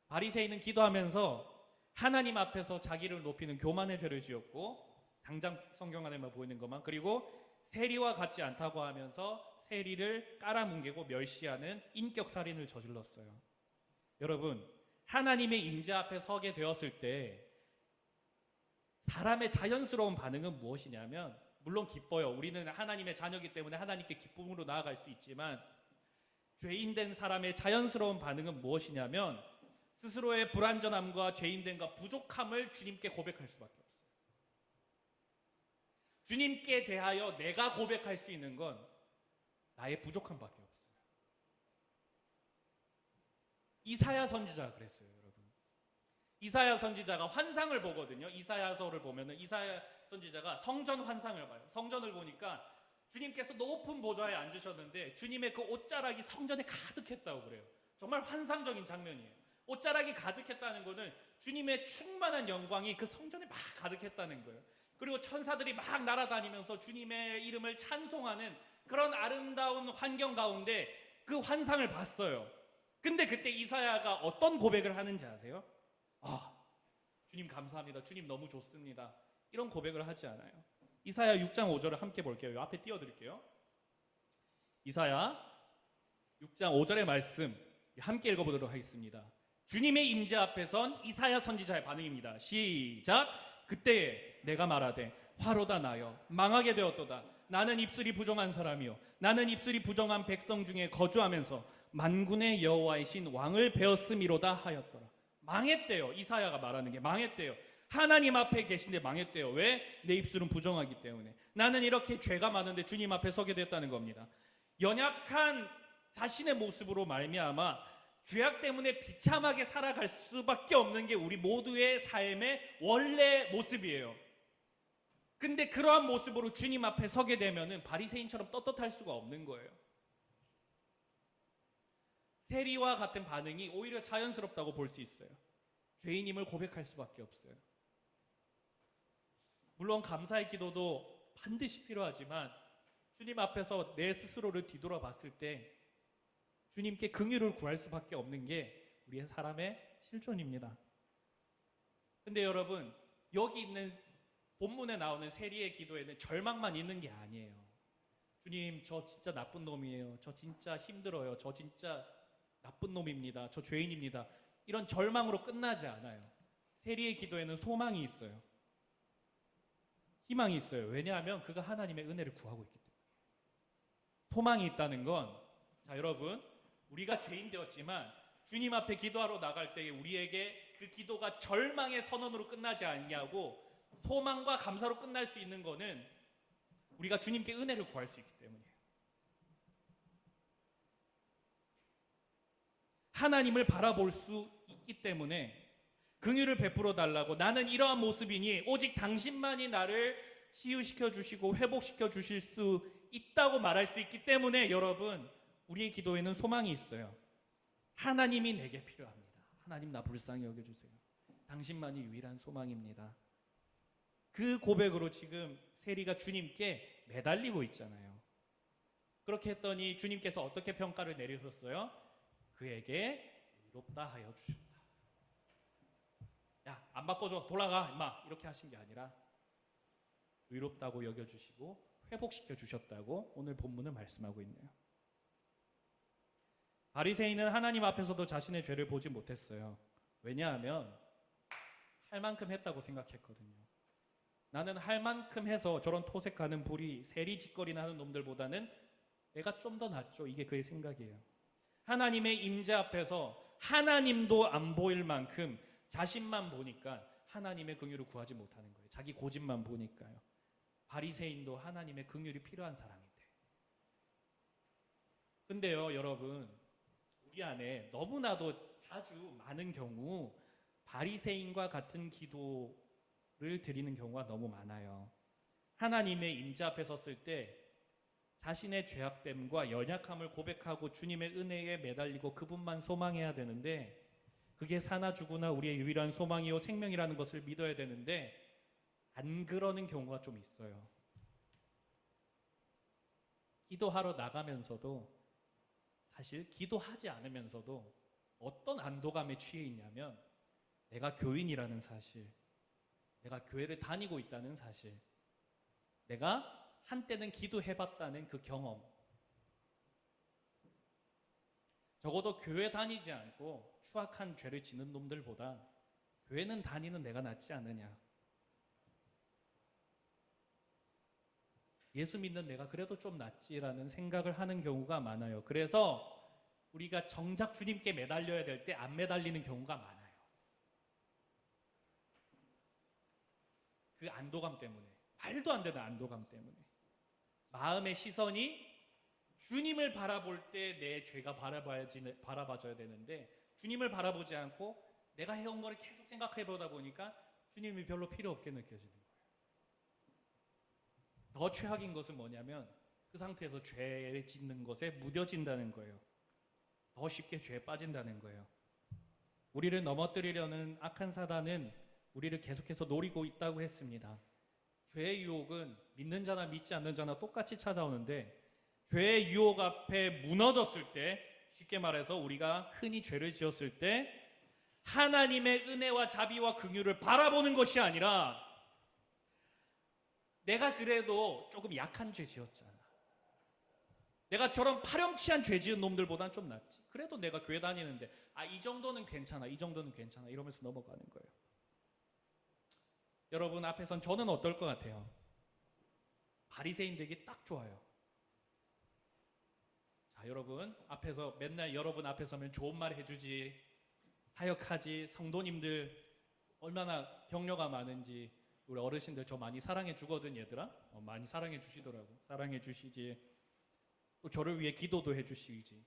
바리새인은 기도하면서 하나님 앞에서 자기를 높이는 교만의 죄를 지었고, 당장 성경 안에만 보이는 것만, 그리고 세리와 같지 않다고 하면서 세리를 깔아뭉개고 멸시하는 인격 살인을 저질렀어요. 여러분, 하나님의 임재 앞에 서게 되었을 때 사람의 자연스러운 반응은 무엇이냐면, 물론 기뻐요. 우리는 하나님의 자녀이기 때문에 하나님께 기쁨으로 나아갈 수 있지만, 죄인된 사람의 자연스러운 반응은 무엇이냐면 스스로의 불완전함과 죄인됨과 부족함을 주님께 고백할 수밖에 없어요. 주님께 대하여 내가 고백할 수 있는 건 나의 부족함밖에 없어요. 이사야 선지자가 그랬어요, 여러분. 이사야 선지자가 환상을 보거든요. 이사야서를 보면은 이사야 선지자가 성전 환상을 봐요. 성전을 보니까 주님께서 높은 보좌에 앉으셨는데 주님의 그 옷자락이 성전에 가득했다고 그래요. 정말 환상적인 장면이에요. 옷자락이 가득했다는 것은 주님의 충만한 영광이 그 성전에 막 가득했다는 거예요. 그리고 천사들이 막 날아다니면서 주님의 이름을 찬송하는 그런 아름다운 환경 가운데 그 환상을 봤어요. 근데 그때 이사야가 어떤 고백을 하는지 아세요? 주님 감사합니다. 주님 너무 좋습니다. 이런 고백을 하지 않아요. 이사야 6장 5절을 함께 볼게요. 앞에 띄워드릴게요. 이사야 6장 5절의 말씀 함께 읽어보도록 하겠습니다. 주님의 임재 앞에 선 이사야 선지자의 반응입니다. 시작. 그때에 내가 말하되 화로다 나여 망하게 되었도다. 나는 입술이 부정한 사람이요 나는 입술이 부정한 백성 중에 거주하면서 만군의 여호와이신 왕을 배웠음이로다 하였더라. 망했대요. 이사야가 말하는 게 망했대요. 하나님 앞에 계신데 망했대요. 왜? 내 입술은 부정하기 때문에. 나는 이렇게 죄가 많은데 주님 앞에 서게 됐다는 겁니다. 연약한 자신의 모습으로 말미암아 죄악 때문에 비참하게 살아갈 수밖에 없는 게 우리 모두의 삶의 원래 모습이에요. 근데 그러한 모습으로 주님 앞에 서게 되면은 바리새인처럼 떳떳할 수가 없는 거예요. 세리와 같은 반응이 오히려 자연스럽다고 볼 수 있어요. 죄인임을 고백할 수밖에 없어요. 물론 감사의 기도도 반드시 필요하지만 주님 앞에서 내 스스로를 뒤돌아봤을 때 주님께 긍휼을 구할 수밖에 없는 게 우리의 사람의 실존입니다. 근데 여러분, 여기 있는 본문에 나오는 세리의 기도에는 절망만 있는 게 아니에요. 주님, 저 진짜 나쁜 놈이에요. 저 진짜 힘들어요. 저 진짜 나쁜 놈입니다. 저 죄인입니다. 이런 절망으로 끝나지 않아요. 세리의 기도에는 소망이 있어요. 희망이 있어요. 왜냐하면 그가 하나님의 은혜를 구하고 있기 때문에. 소망이 있다는 건, 자 여러분, 우리가 죄인 되었지만 주님 앞에 기도하러 나갈 때에 우리에게 그 기도가 절망의 선언으로 끝나지 않냐고, 소망과 감사로 끝날 수 있는 거는 우리가 주님께 은혜를 구할 수 있기 때문이에요. 하나님을 바라볼 수 있기 때문에 긍휼을 베풀어 달라고, 나는 이러한 모습이니 오직 당신만이 나를 치유시켜 주시고 회복시켜 주실 수 있다고 말할 수 있기 때문에 여러분, 우리의 기도에는 소망이 있어요. 하나님이 내게 필요합니다. 하나님 나 불쌍히 여겨주세요. 당신만이 유일한 소망입니다. 그 고백으로 지금 세리가 주님께 매달리고 있잖아요. 그렇게 했더니 주님께서 어떻게 평가를 내리셨어요? 그에게 의롭다 하여 주셨다. 야, 안 바꿔줘, 돌아가 임마, 이렇게 하신 게 아니라 의롭다고 여겨주시고 회복시켜 주셨다고 오늘 본문은 말씀하고 있네요. 바리새인은 하나님 앞에서도 자신의 죄를 보지 못했어요. 왜냐하면 할 만큼 했다고 생각했거든요. 나는 할 만큼 해서 저런 토색하는 부리, 세리짓거리나 하는 놈들보다는 내가 좀 더 낫죠. 이게 그의 생각이에요. 하나님의 임재 앞에서 하나님도 안 보일 만큼 자신만 보니까 하나님의 긍휼을 구하지 못하는 거예요. 자기 고집만 보니까요. 바리새인도 하나님의 긍휼이 필요한 사람인데. 근데요, 여러분, 우리 안에 너무나도 자주 많은 경우 바리새인과 같은 기도를 드리는 경우가 너무 많아요. 하나님의 임재 앞에 섰을 때 자신의 죄악됨과 연약함을 고백하고 주님의 은혜에 매달리고 그분만 소망해야 되는데, 그게 사나 죽으나 우리의 유일한 소망이요 생명이라는 것을 믿어야 되는데, 안 그러는 경우가 좀 있어요. 기도하러 나가면서도 사실 기도하지 않으면서도 어떤 안도감에 취해 있냐면 내가 교인이라는 사실, 내가 교회를 다니고 있다는 사실, 내가 한때는 기도해봤다는 그 경험. 적어도 교회 다니지 않고 추악한 죄를 짓는 놈들보다 교회는 다니는 내가 낫지 않느냐. 예수 믿는 내가 그래도 좀 낫지라는 생각을 하는 경우가 많아요. 그래서 우리가 정작 주님께 매달려야 될 때 안 매달리는 경우가 많아요. 그 안도감 때문에, 말도 안 되는 안도감 때문에. 마음의 시선이 주님을 바라볼 때 내 죄가 바라봐져야 되는데 주님을 바라보지 않고 내가 해온 거를 계속 생각해 보다 보니까 주님이 별로 필요 없게 느껴지는 거예요. 더 최악인 것은 뭐냐면 그 상태에서 죄를 짓는 것에 무뎌진다는 거예요. 더 쉽게 죄에 빠진다는 거예요. 우리를 넘어뜨리려는 악한 사단은 우리를 계속해서 노리고 있다고 했습니다. 죄의 유혹은 믿는 자나 믿지 않는 자나 똑같이 찾아오는데 죄의 유혹 앞에 무너졌을 때, 쉽게 말해서 우리가 흔히 죄를 지었을 때 하나님의 은혜와 자비와 긍휼을 바라보는 것이 아니라 내가 그래도 조금 약한 죄 지었잖아, 내가 저런 파렴치한 죄 지은 놈들보단 좀 낫지, 그래도 내가 교회 다니는데 이 정도는 괜찮아, 이 정도는 괜찮아 이러면서 넘어가는 거예요. 여러분 앞에선 저는 어떨 것 같아요? 바리새인 되기 딱 좋아요. 자, 여러분 앞에서 맨날 여러분 앞에 서면 좋은 말 해주지, 사역하지, 성도님들 얼마나 격려가 많은지, 우리 어르신들 저 많이 사랑해 주거든 얘들아. 많이 사랑해 주시더라고. 사랑해 주시지. 또 저를 위해 기도도 해 주시지.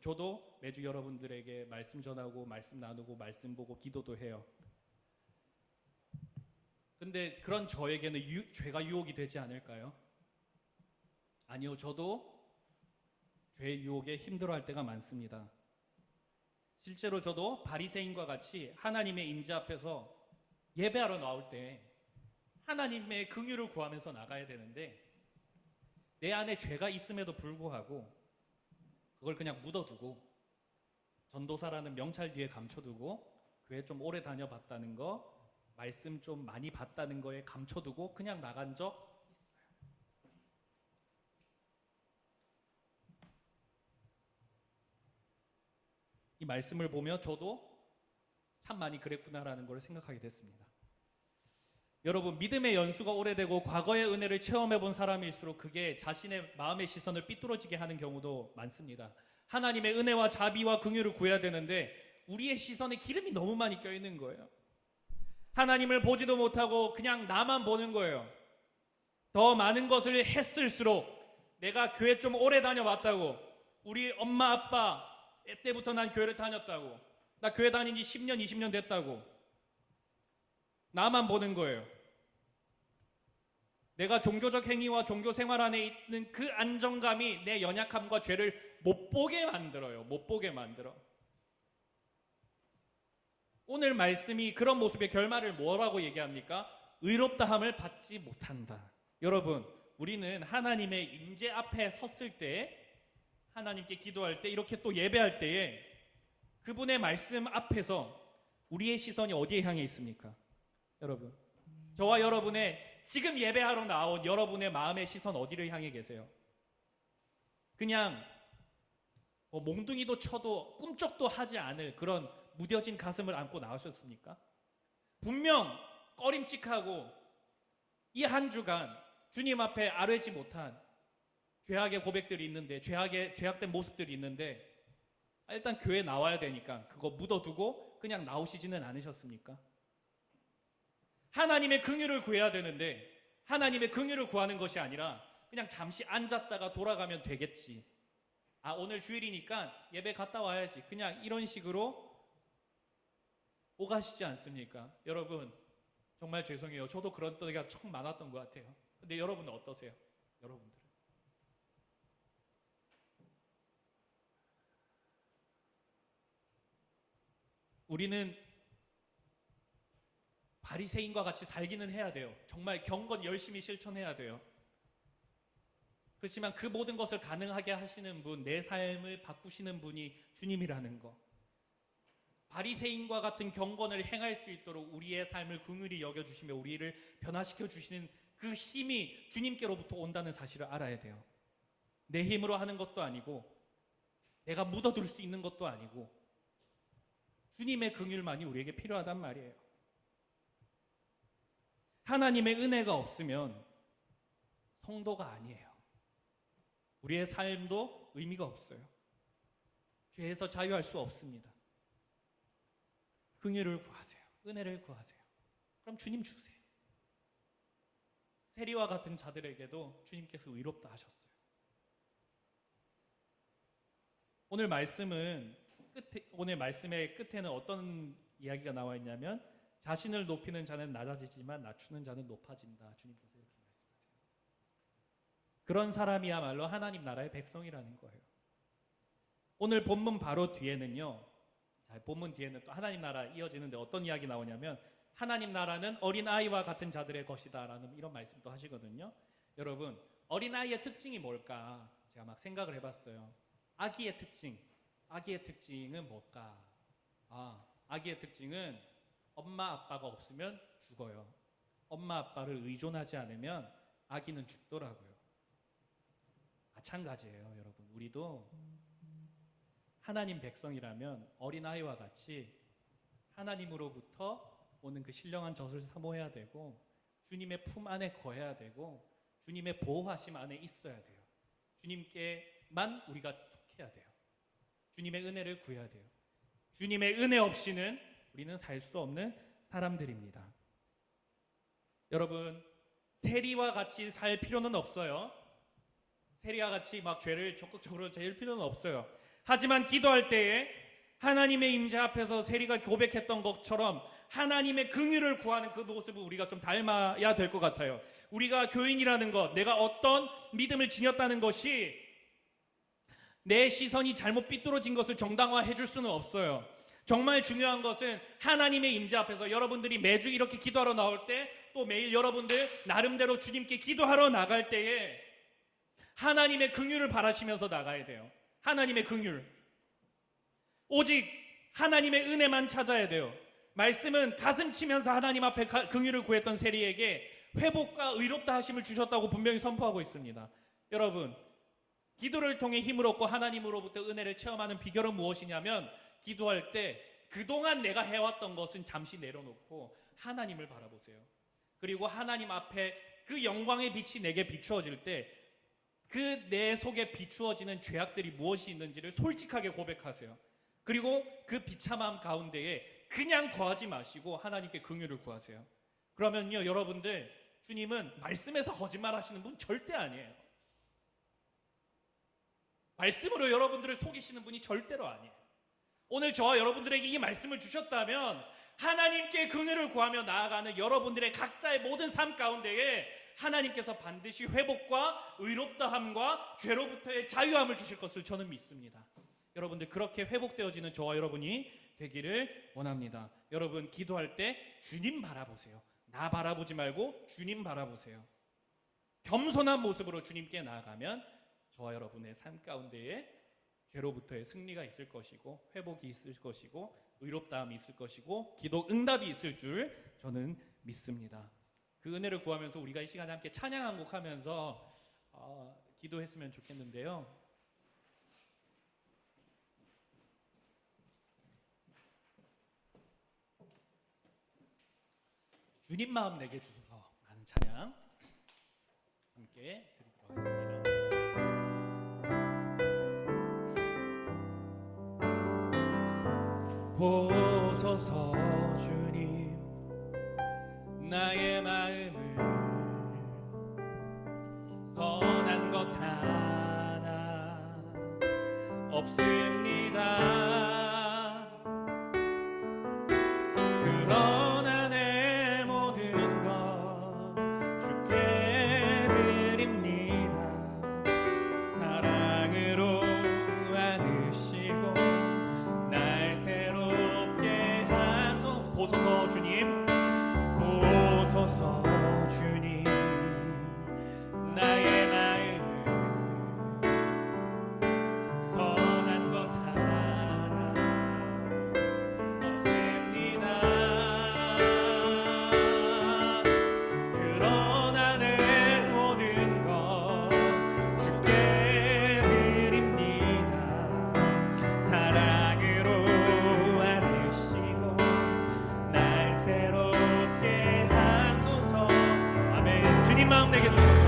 저도 매주 여러분들에게 말씀 전하고 말씀 나누고 말씀 보고 기도도 해요. 근데 그런 저에게는 죄가 유혹이 되지 않을까요? 아니요, 저도 죄 유혹에 힘들어할 때가 많습니다. 실제로 저도 바리새인과 같이 하나님의 임재 앞에서 예배하러 나올 때 하나님의 긍휼을 구하면서 나가야 되는데 내 안에 죄가 있음에도 불구하고 그걸 그냥 묻어두고 전도사라는 명찰 뒤에 감춰두고 교회 좀 오래 다녀봤다는 거, 말씀 좀 많이 봤다는 거에 감춰두고 그냥 나간 적 있어요. 이 말씀을 보며 저도 참 많이 그랬구나라는 걸 생각하게 됐습니다. 여러분, 믿음의 연수가 오래되고 과거의 은혜를 체험해 본 사람일수록 그게 자신의 마음의 시선을 삐뚤어지게 하는 경우도 많습니다. 하나님의 은혜와 자비와 긍휼을 구해야 되는데 우리의 시선에 기름이 너무 많이 껴있는 거예요. 하나님을 보지도 못하고 그냥 나만 보는 거예요. 더 많은 것을 했을수록, 내가 교회 좀 오래 다녀왔다고, 우리 엄마 아빠 때부터 난 교회를 다녔다고, 나 교회 다닌 지 10년 20년 됐다고 나만 보는 거예요. 내가 종교적 행위와 종교 생활 안에 있는 그 안정감이 내 연약함과 죄를 못 보게 만들어요. 못 보게 만들어. 오늘 말씀이 그런 모습의 결말을 뭐라고 얘기합니까? 의롭다함을 받지 못한다. 여러분, 우리는 하나님의 임재 앞에 섰을 때, 하나님께 기도할 때, 이렇게 또 예배할 때에 그분의 말씀 앞에서 우리의 시선이 어디에 향해 있습니까? 여러분, 저와 여러분의 지금 예배하러 나온 여러분의 마음의 시선 어디를 향해 계세요? 그냥 몽둥이도 쳐도 꿈쩍도 하지 않을 그런 무뎌진 가슴을 안고 나오셨습니까? 분명 꺼림칙하고 이 한 주간 주님 앞에 아뢰지 못한 죄악의 고백들이 있는데, 죄악된 모습들이 있는데 일단 교회 나와야 되니까 그거 묻어두고 그냥 나오시지는 않으셨습니까? 하나님의 긍휼을 구해야 되는데 하나님의 긍휼을 구하는 것이 아니라 그냥 잠시 앉았다가 돌아가면 되겠지, 오늘 주일이니까 예배 갔다 와야지, 그냥 이런 식으로 오가시지 않습니까? 여러분, 정말 죄송해요. 저도 그런 때가 참 많았던 것 같아요. 근데 여러분은 어떠세요? 여러분들 우리는 바리새인과 같이 살기는 해야 돼요. 정말 경건 열심히 실천해야 돼요. 그렇지만 그 모든 것을 가능하게 하시는 분, 내 삶을 바꾸시는 분이 주님이라는 거. 바리새인과 같은 경건을 행할 수 있도록 우리의 삶을 긍휼히 여겨주시며 우리를 변화시켜 주시는 그 힘이 주님께로부터 온다는 사실을 알아야 돼요. 내 힘으로 하는 것도 아니고 내가 묻어둘 수 있는 것도 아니고 주님의 긍휼만이 우리에게 필요하단 말이에요. 하나님의 은혜가 없으면 성도가 아니에요. 우리의 삶도 의미가 없어요. 죄에서 자유할 수 없습니다. 긍휼을 구하세요. 은혜를 구하세요. 그럼 주님 주세요. 세리와 같은 자들에게도 주님께서 의롭다 하셨어요. 오늘 말씀의 끝에는 어떤 이야기가 나와 있냐면 자신을 높이는 자는 낮아지지만 낮추는 자는 높아진다. 주님께서 이렇게 말씀하세요. 그런 사람이야말로 하나님 나라의 백성이라는 거예요. 오늘 본문 바로 뒤에는요. 본문 뒤에는 또 하나님 나라 이어지는데 어떤 이야기 나오냐면 하나님 나라는 어린아이와 같은 자들의 것이다 라는 이런 말씀도 하시거든요. 여러분, 어린아이의 특징이 뭘까? 제가 막 생각을 해봤어요. 아기의 특징은 뭘까? 아기의 특징은 엄마 아빠가 없으면 죽어요. 엄마 아빠를 의존하지 않으면 아기는 죽더라고요. 마찬가지예요, 여러분. 우리도 하나님 백성이라면 어린아이와 같이 하나님으로부터 오는 그 신령한 젖을 사모해야 되고 주님의 품 안에 거해야 되고 주님의 보호하심 안에 있어야 돼요. 주님께만 우리가 속해야 돼요. 주님의 은혜를 구해야 돼요. 주님의 은혜 없이는 우리는 살 수 없는 사람들입니다. 여러분, 세리와 같이 살 필요는 없어요. 세리와 같이 막 죄를 적극적으로 지을 필요는 없어요. 하지만 기도할 때에 하나님의 임재 앞에서 세리가 고백했던 것처럼 하나님의 긍휼을 구하는 그 모습을 우리가 좀 닮아야 될 것 같아요. 우리가 교인이라는 것, 내가 어떤 믿음을 지녔다는 것이 내 시선이 잘못 삐뚤어진 것을 정당화해 줄 수는 없어요. 정말 중요한 것은 하나님의 임재 앞에서 여러분들이 매주 이렇게 기도하러 나올 때, 또 매일 여러분들 나름대로 주님께 기도하러 나갈 때에 하나님의 긍휼을 바라시면서 나가야 돼요. 하나님의 긍휼, 오직 하나님의 은혜만 찾아야 돼요. 말씀은 가슴 치면서 하나님 앞에 긍휼을 구했던 세리에게 회복과 의롭다 하심을 주셨다고 분명히 선포하고 있습니다. 여러분, 기도를 통해 힘을 얻고 하나님으로부터 은혜를 체험하는 비결은 무엇이냐면, 기도할 때 그동안 내가 해왔던 것은 잠시 내려놓고 하나님을 바라보세요. 그리고 하나님 앞에 그 영광의 빛이 내게 비추어질 때 그 내 속에 비추어지는 죄악들이 무엇이 있는지를 솔직하게 고백하세요. 그리고 그 비참함 가운데에 그냥 거하지 마시고 하나님께 긍휼을 구하세요. 그러면요, 여러분들, 주님은 말씀에서 거짓말하시는 분 절대 아니에요. 말씀으로 여러분들을 속이시는 분이 절대로 아니에요. 오늘 저와 여러분들에게 이 말씀을 주셨다면 하나님께 긍휼을 구하며 나아가는 여러분들의 각자의 모든 삶 가운데에 하나님께서 반드시 회복과 의롭다함과 죄로부터의 자유함을 주실 것을 저는 믿습니다. 여러분들, 그렇게 회복되어지는 저와 여러분이 되기를 원합니다. 여러분, 기도할 때 주님 바라보세요. 나 바라보지 말고 주님 바라보세요. 겸손한 모습으로 주님께 나아가면 저와 여러분의 삶 가운데에 죄로부터의 승리가 있을 것이고 회복이 있을 것이고 의롭다함이 있을 것이고 기도 응답이 있을 줄 저는 믿습니다. 그 은혜를 구하면서 우리가 이 시간에 함께 찬양 한 곡 하면서 기도했으면 좋겠는데요. 주님 마음 내게 주소서 라는 찬양 함께 드리도록 하겠습니다. 보소서 주님, 나의 마음을 선한 것 하나 없습니다. 그러나 내 모든 것 주께 드립니다. 사랑으로 안으시고 날 새롭게 하소서. 보소서 주님, 마음 내게 주소서.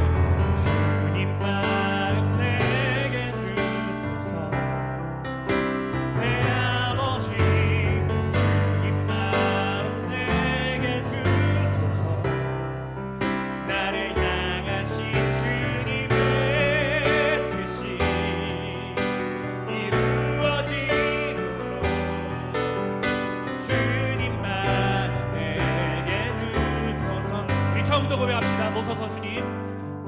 주님 마음 내게 주소서. 내 아버지 주님 마음 내게 주소서. 나를 향하신 주님의 뜻이 이루어지도록 주님 마음 내게 주소서. 우리 처음부터 고백합시다. 보소서 주님,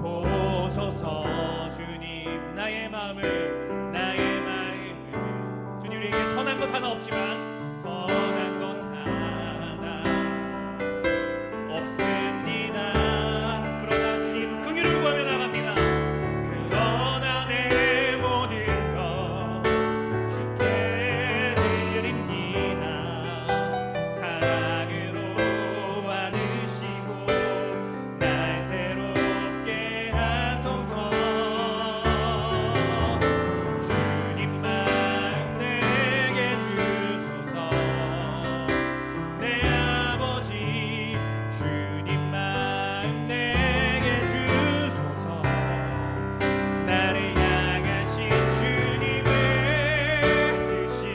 보소서 주님, 나의 마음을, 나의 마음을. 주님, 우리에게 선한 것 하나 없지만 선한 것 하나 없습니다. 그러나 주님 긍휼을 구하며 나갑니다. 그러나 내 모든 것 주께 드립니다. 사랑으로 안으시고 날 새롭게 하소서. 주님 마음 내게 주소서. 내 아버지 주님 마음 내게 주소서. 나를 향하신 주님의 뜻이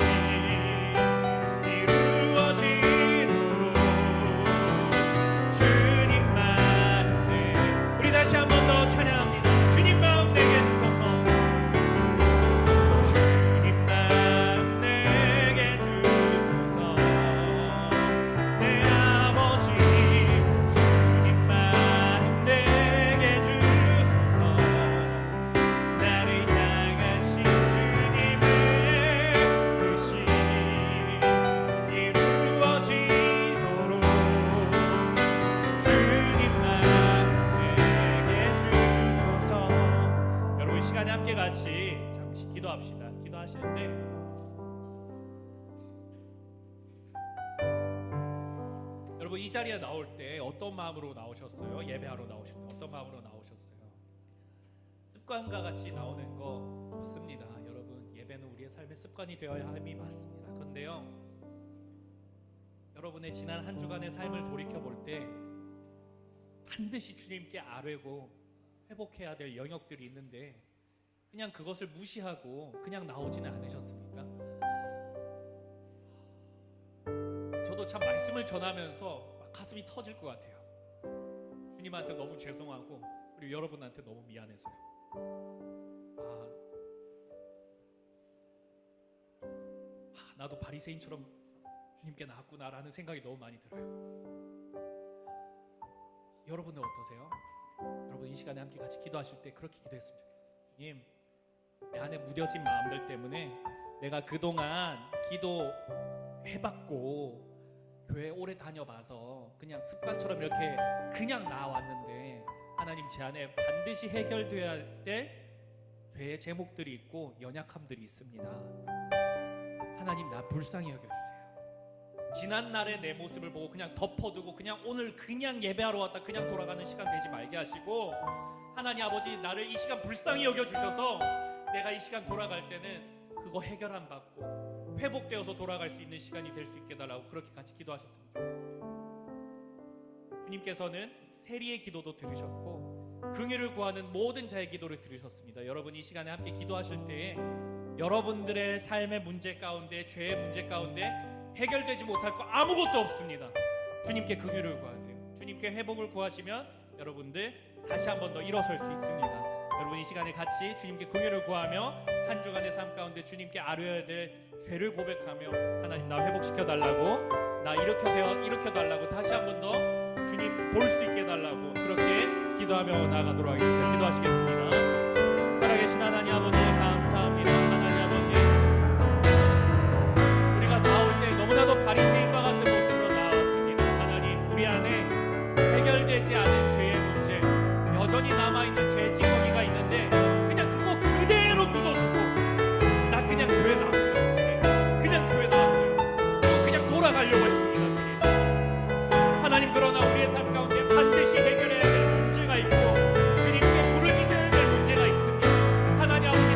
이루어지도록 주님 마음 내. 우리 다시 한 번 더 찬양합니다. 주님 마음 내게 주소서. 주님 마음 내게 주소서. 내 아버지 주님 마음 내게 주소서. 나를 향하신 주님의 뜻이 이루어지도록 주님 마음 내게 주소서. 여러분, 이 시간에 함께 같이 잠시 기도합시다. 기도하시는데 여러분, 이 자리에 나올 때 어떤 마음으로 나오셨어요? 예배하러 나오실 때 어떤 마음으로 나오셨어요? 습관과 같이 나오는 거 좋습니다. 여러분, 예배는 우리의 삶의 습관이 되어야 함이 맞습니다. 그런데요, 여러분의 지난 한 주간의 삶을 돌이켜볼 때 반드시 주님께 아뢰고 회복해야 될 영역들이 있는데 그냥 그것을 무시하고 그냥 나오지는 않으셨습니까? 저도 참 말씀을 전하면서 막 가슴이 터질 것 같아요. 주님한테 너무 죄송하고 그리고 여러분한테 너무 미안해서요. 나도 바리새인처럼 주님께 나왔구나라는 생각이 너무 많이 들어요. 여러분은 어떠세요? 여러분, 이 시간에 함께 같이 기도하실 때 그렇게 기도했으면 좋겠어요. 주님, 내 안에 무뎌진 마음들 때문에 내가 그동안 기도해봤고 교회 오래 다녀봐서 그냥 습관처럼 이렇게 그냥 나왔는데 하나님, 제 안에 반드시 해결돼야 될 죄의 제목들이 있고 연약함들이 있습니다. 하나님, 나 불쌍히 여겨주세요. 지난 날의 내 모습을 보고 그냥 덮어두고 그냥 오늘 그냥 예배하러 왔다 그냥 돌아가는 시간 되지 말게 하시고, 하나님 아버지, 나를 이 시간 불쌍히 여겨주셔서 내가 이 시간 돌아갈 때는 그거 해결 안 받고 회복되어서 돌아갈 수 있는 시간이 될 수 있게 달라고 그렇게 같이 기도하셨으면 좋겠어요. 주님께서는 세리의 기도도 들으셨고 긍휼을 구하는 모든 자의 기도를 들으셨습니다. 여러분, 이 시간에 함께 기도하실 때에 여러분들의 삶의 문제 가운데, 죄의 문제 가운데 해결되지 못할 거 아무것도 없습니다. 주님께 긍휼을 구하세요. 주님께 회복을 구하시면 여러분들 다시 한 번 더 일어설 수 있습니다. 여러분, 이 시간에 같이 주님께 긍휼을 구하며 한 주간의 삶 가운데 주님께 아뢰어야 될 죄를 고백하며, 하나님, 나 회복시켜 달라고, 나 일으켜 달라고, 다시 한 번 더 주님 볼 수 있게 달라고 그렇게 기도하며 나가도록 하겠습니다. 기도하시겠습니다. 살아계신 하나님 아버지, 감사합니다. 하나님 아버지, 우리가 나올 때 너무나도 바리새인과 같은 모습으로 나왔습니다. 하나님, 우리 안에 해결되지 않은 죄의 문제, 여전히 남아있는 죄의 찌꺼기가 있는데 그냥 그거 그대로 묻어두고 나 그냥 교회 나왔어요. 주님, 그냥 교회 나왔어요. 그리고 그냥 돌아가려고 했습니다. 주님, 하나님, 그러나 우리의 삶 가운데 반드시 해결해야 될 문제가 있고 주님께 부르짖어야 될 문제가 있습니다. 하나님 아버지,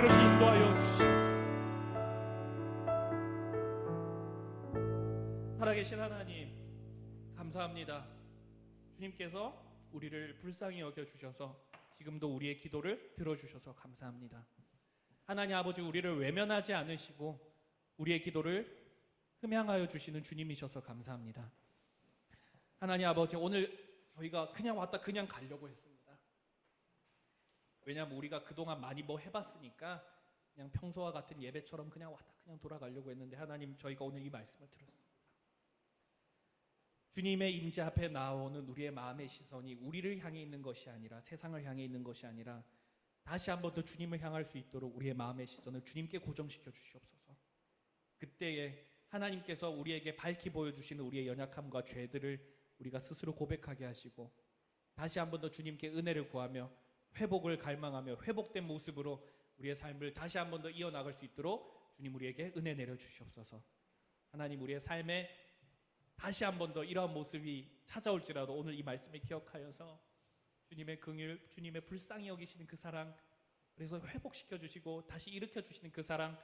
그렇게 인도하여 주시옵소서. 살아계신 하나님, 감사합니다. 주님께서 우리를 불쌍히 여겨주셔서 지금도 우리의 기도를 들어주셔서 감사합니다. 하나님 아버지, 우리를 외면하지 않으시고 우리의 기도를 흠양하여 주시는 주님이셔서 감사합니다. 하나님 아버지, 오늘 저희가 그냥 왔다 그냥 가려고 했습니다. 왜냐하면 우리가 그동안 많이 뭐 해봤으니까 그냥 평소와 같은 예배처럼 그냥 왔다 그냥 돌아가려고 했는데, 하나님, 저희가 오늘 이 말씀을 들었습니다. 주님의 임재 앞에 나오는 우리의 마음의 시선이 우리를 향해 있는 것이 아니라, 세상을 향해 있는 것이 아니라, 다시 한 번 더 주님을 향할 수 있도록 우리의 마음의 시선을 주님께 고정시켜 주시옵소서. 그때에 하나님께서 우리에게 밝히 보여주시는 우리의 연약함과 죄들을 우리가 스스로 고백하게 하시고, 다시 한 번 더 주님께 은혜를 구하며 회복을 갈망하며 회복된 모습으로 우리의 삶을 다시 한 번 더 이어나갈 수 있도록 주님 우리에게 은혜 내려 주시옵소서. 하나님, 우리의 삶에 다시 한 번 더 이러한 모습이 찾아올지라도 오늘 이 말씀을 기억하여서 주님의 긍휼, 주님의 불쌍히 여기시는 그 사랑, 그래서 회복시켜 주시고 다시 일으켜 주시는 그 사랑,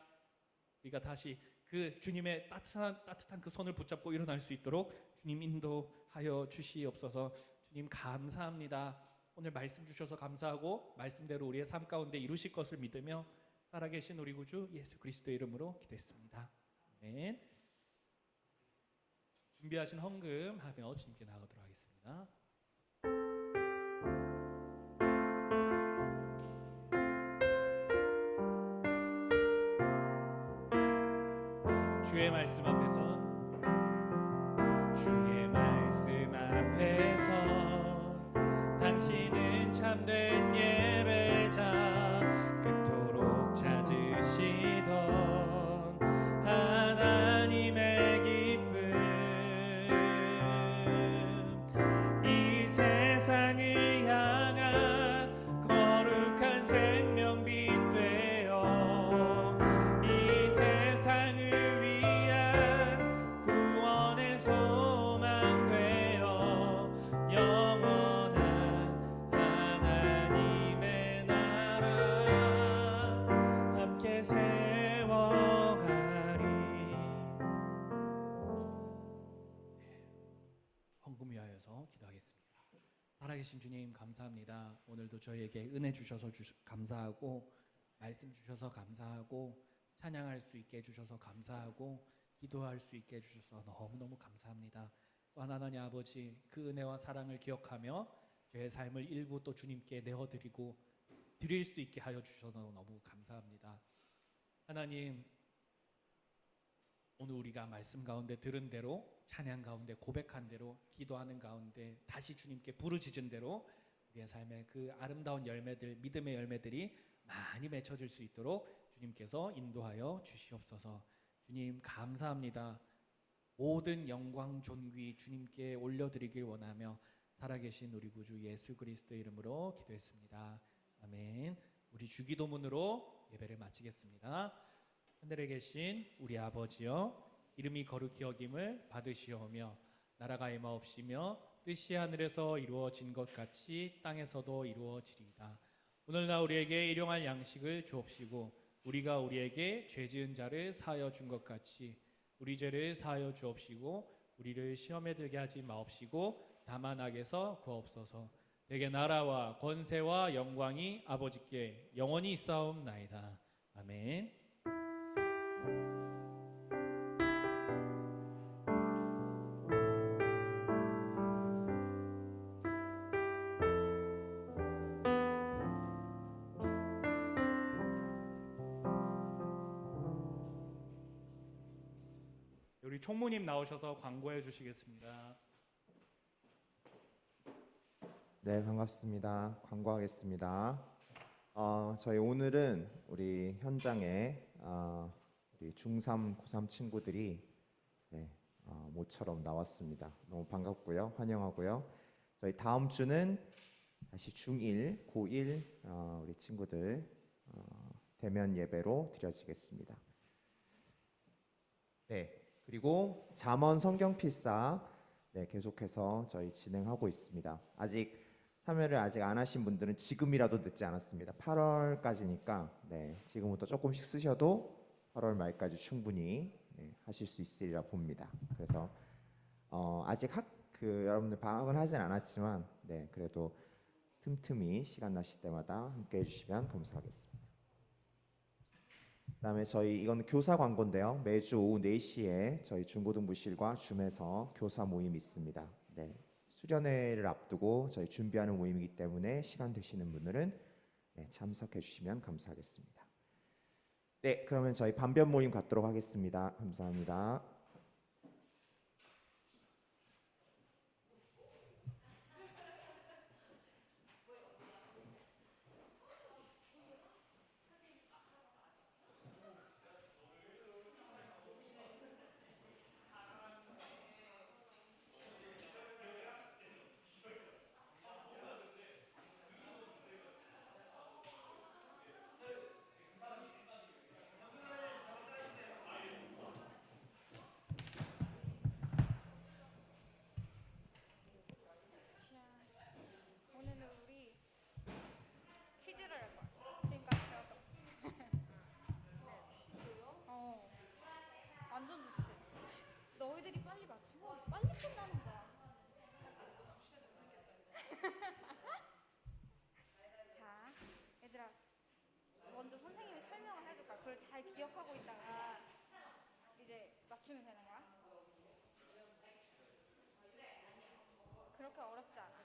우리가 다시 그 주님의 따뜻한 그 손을 붙잡고 일어날 수 있도록 주님 인도하여 주시옵소서. 주님 감사합니다. 오늘 말씀 주셔서 감사하고 말씀대로 우리의 삶 가운데 이루실 것을 믿으며 살아계신 우리 구주 예수 그리스도의 이름으로 기도했습니다. 아멘. 준비하신 헌금하며 주님께 나가도록 하겠습니다. 주의 말씀 앞에서, 주의 말씀 앞에서 당신은 참된 예배자, 그토록 찾으시던 하나님의 기쁨, 이 세상을 향한 거룩한 생명빛 되어 이 세상을 위한 구원의 소망 되어 영원한 하나님의 나라 함께 세워가리. 헌금 위하여서 기도하겠습니다. 살아계신 주님, 감사합니다. 오늘도 저희에게 은혜 주셔서 감사하고, 말씀 주셔서 감사하고, 찬양할 수 있게 해주셔서 감사하고, 기도할 수 있게 해주셔서 너무너무 감사합니다. 또한 하나님 아버지, 그 은혜와 사랑을 기억하며 저의 삶을 일부 또 주님께 내어드리고 드릴 수 있게 하여 주셔서 너무 감사합니다. 하나님, 오늘 우리가 말씀 가운데 들은 대로, 찬양 가운데 고백한 대로, 기도하는 가운데 다시 주님께 부르짖은 대로 우리의 삶의 그 아름다운 열매들, 믿음의 열매들이 많이 맺혀질 수 있도록 주님께서 인도하여 주시옵소서. 주님 감사합니다. 모든 영광 존귀 주님께 올려드리길 원하며 살아계신 우리 구주 예수 그리스도 이름으로 기도했습니다. 아멘. 우리 주기도문으로 예배를 마치겠습니다. 하늘에 계신 우리 아버지여, 이름이 거룩히 여김을 받으시오며 나라가 임하옵시며 뜻이 하늘에서 이루어진 것 같이 땅에서도 이루어지리이다. 오늘날 우리에게 일용할 양식을 주옵시고 우리가 우리에게 죄 지은 자를 사하여 준 것 같이 우리 죄를 사하여 주옵시고 우리를 시험에 들게 하지 마옵시고 다만 악에서 구하옵소서. 내게 나라와 권세와 영광이 아버지께 영원히 있사옵나이다. 아멘. 우리 총무님 나오셔서 광고해 주시겠습니다. 네, 반갑습니다. 광고하겠습니다. 저희 오늘은 우리 현장에 우리 중3, 고3 친구들이 모처럼 나왔습니다. 너무 반갑고요. 환영하고요. 저희 다음 주는 다시 중1, 고1 우리 친구들 대면 예배로 드려지겠습니다. 네, 그리고 잠언 성경 필사 계속해서 저희 진행하고 있습니다. 아직 참여를 아직 안 하신 분들은 지금이라도 늦지 않았습니다. 8월까지니까 네, 지금부터 조금씩 쓰셔도 8월 말까지 충분히 네, 하실 수 있으리라 봅니다. 그래서 아직 여러분들 방학은 하진 않았지만 네, 그래도 틈틈이 시간 나실 때마다 함께 해주시면 감사하겠습니다. 그다음에 저희 이건 교사 광고인데요. 매주 오후 4시에 저희 중고등부실과 줌에서 교사 모임이 있습니다. 네, 수련회를 앞두고 저희 준비하는 모임이기 때문에 시간 되시는 분들은 네, 참석해 주시면 감사하겠습니다. 네, 그러면 저희 반변 모임 갖도록 하겠습니다. 감사합니다. 오늘은 우리 퀴즈를 할 거야. 지금까지 배웠던 거. 완전 좋지. 너희들이 빨리 맞추면 빨리 끝나는 거야. 자, 얘들아. 먼저 선생님이 설명을 해줄 거야. 그걸 잘 기억하고 있다가 이제 맞추면 되는 거야. 그렇게 어렵지 않아.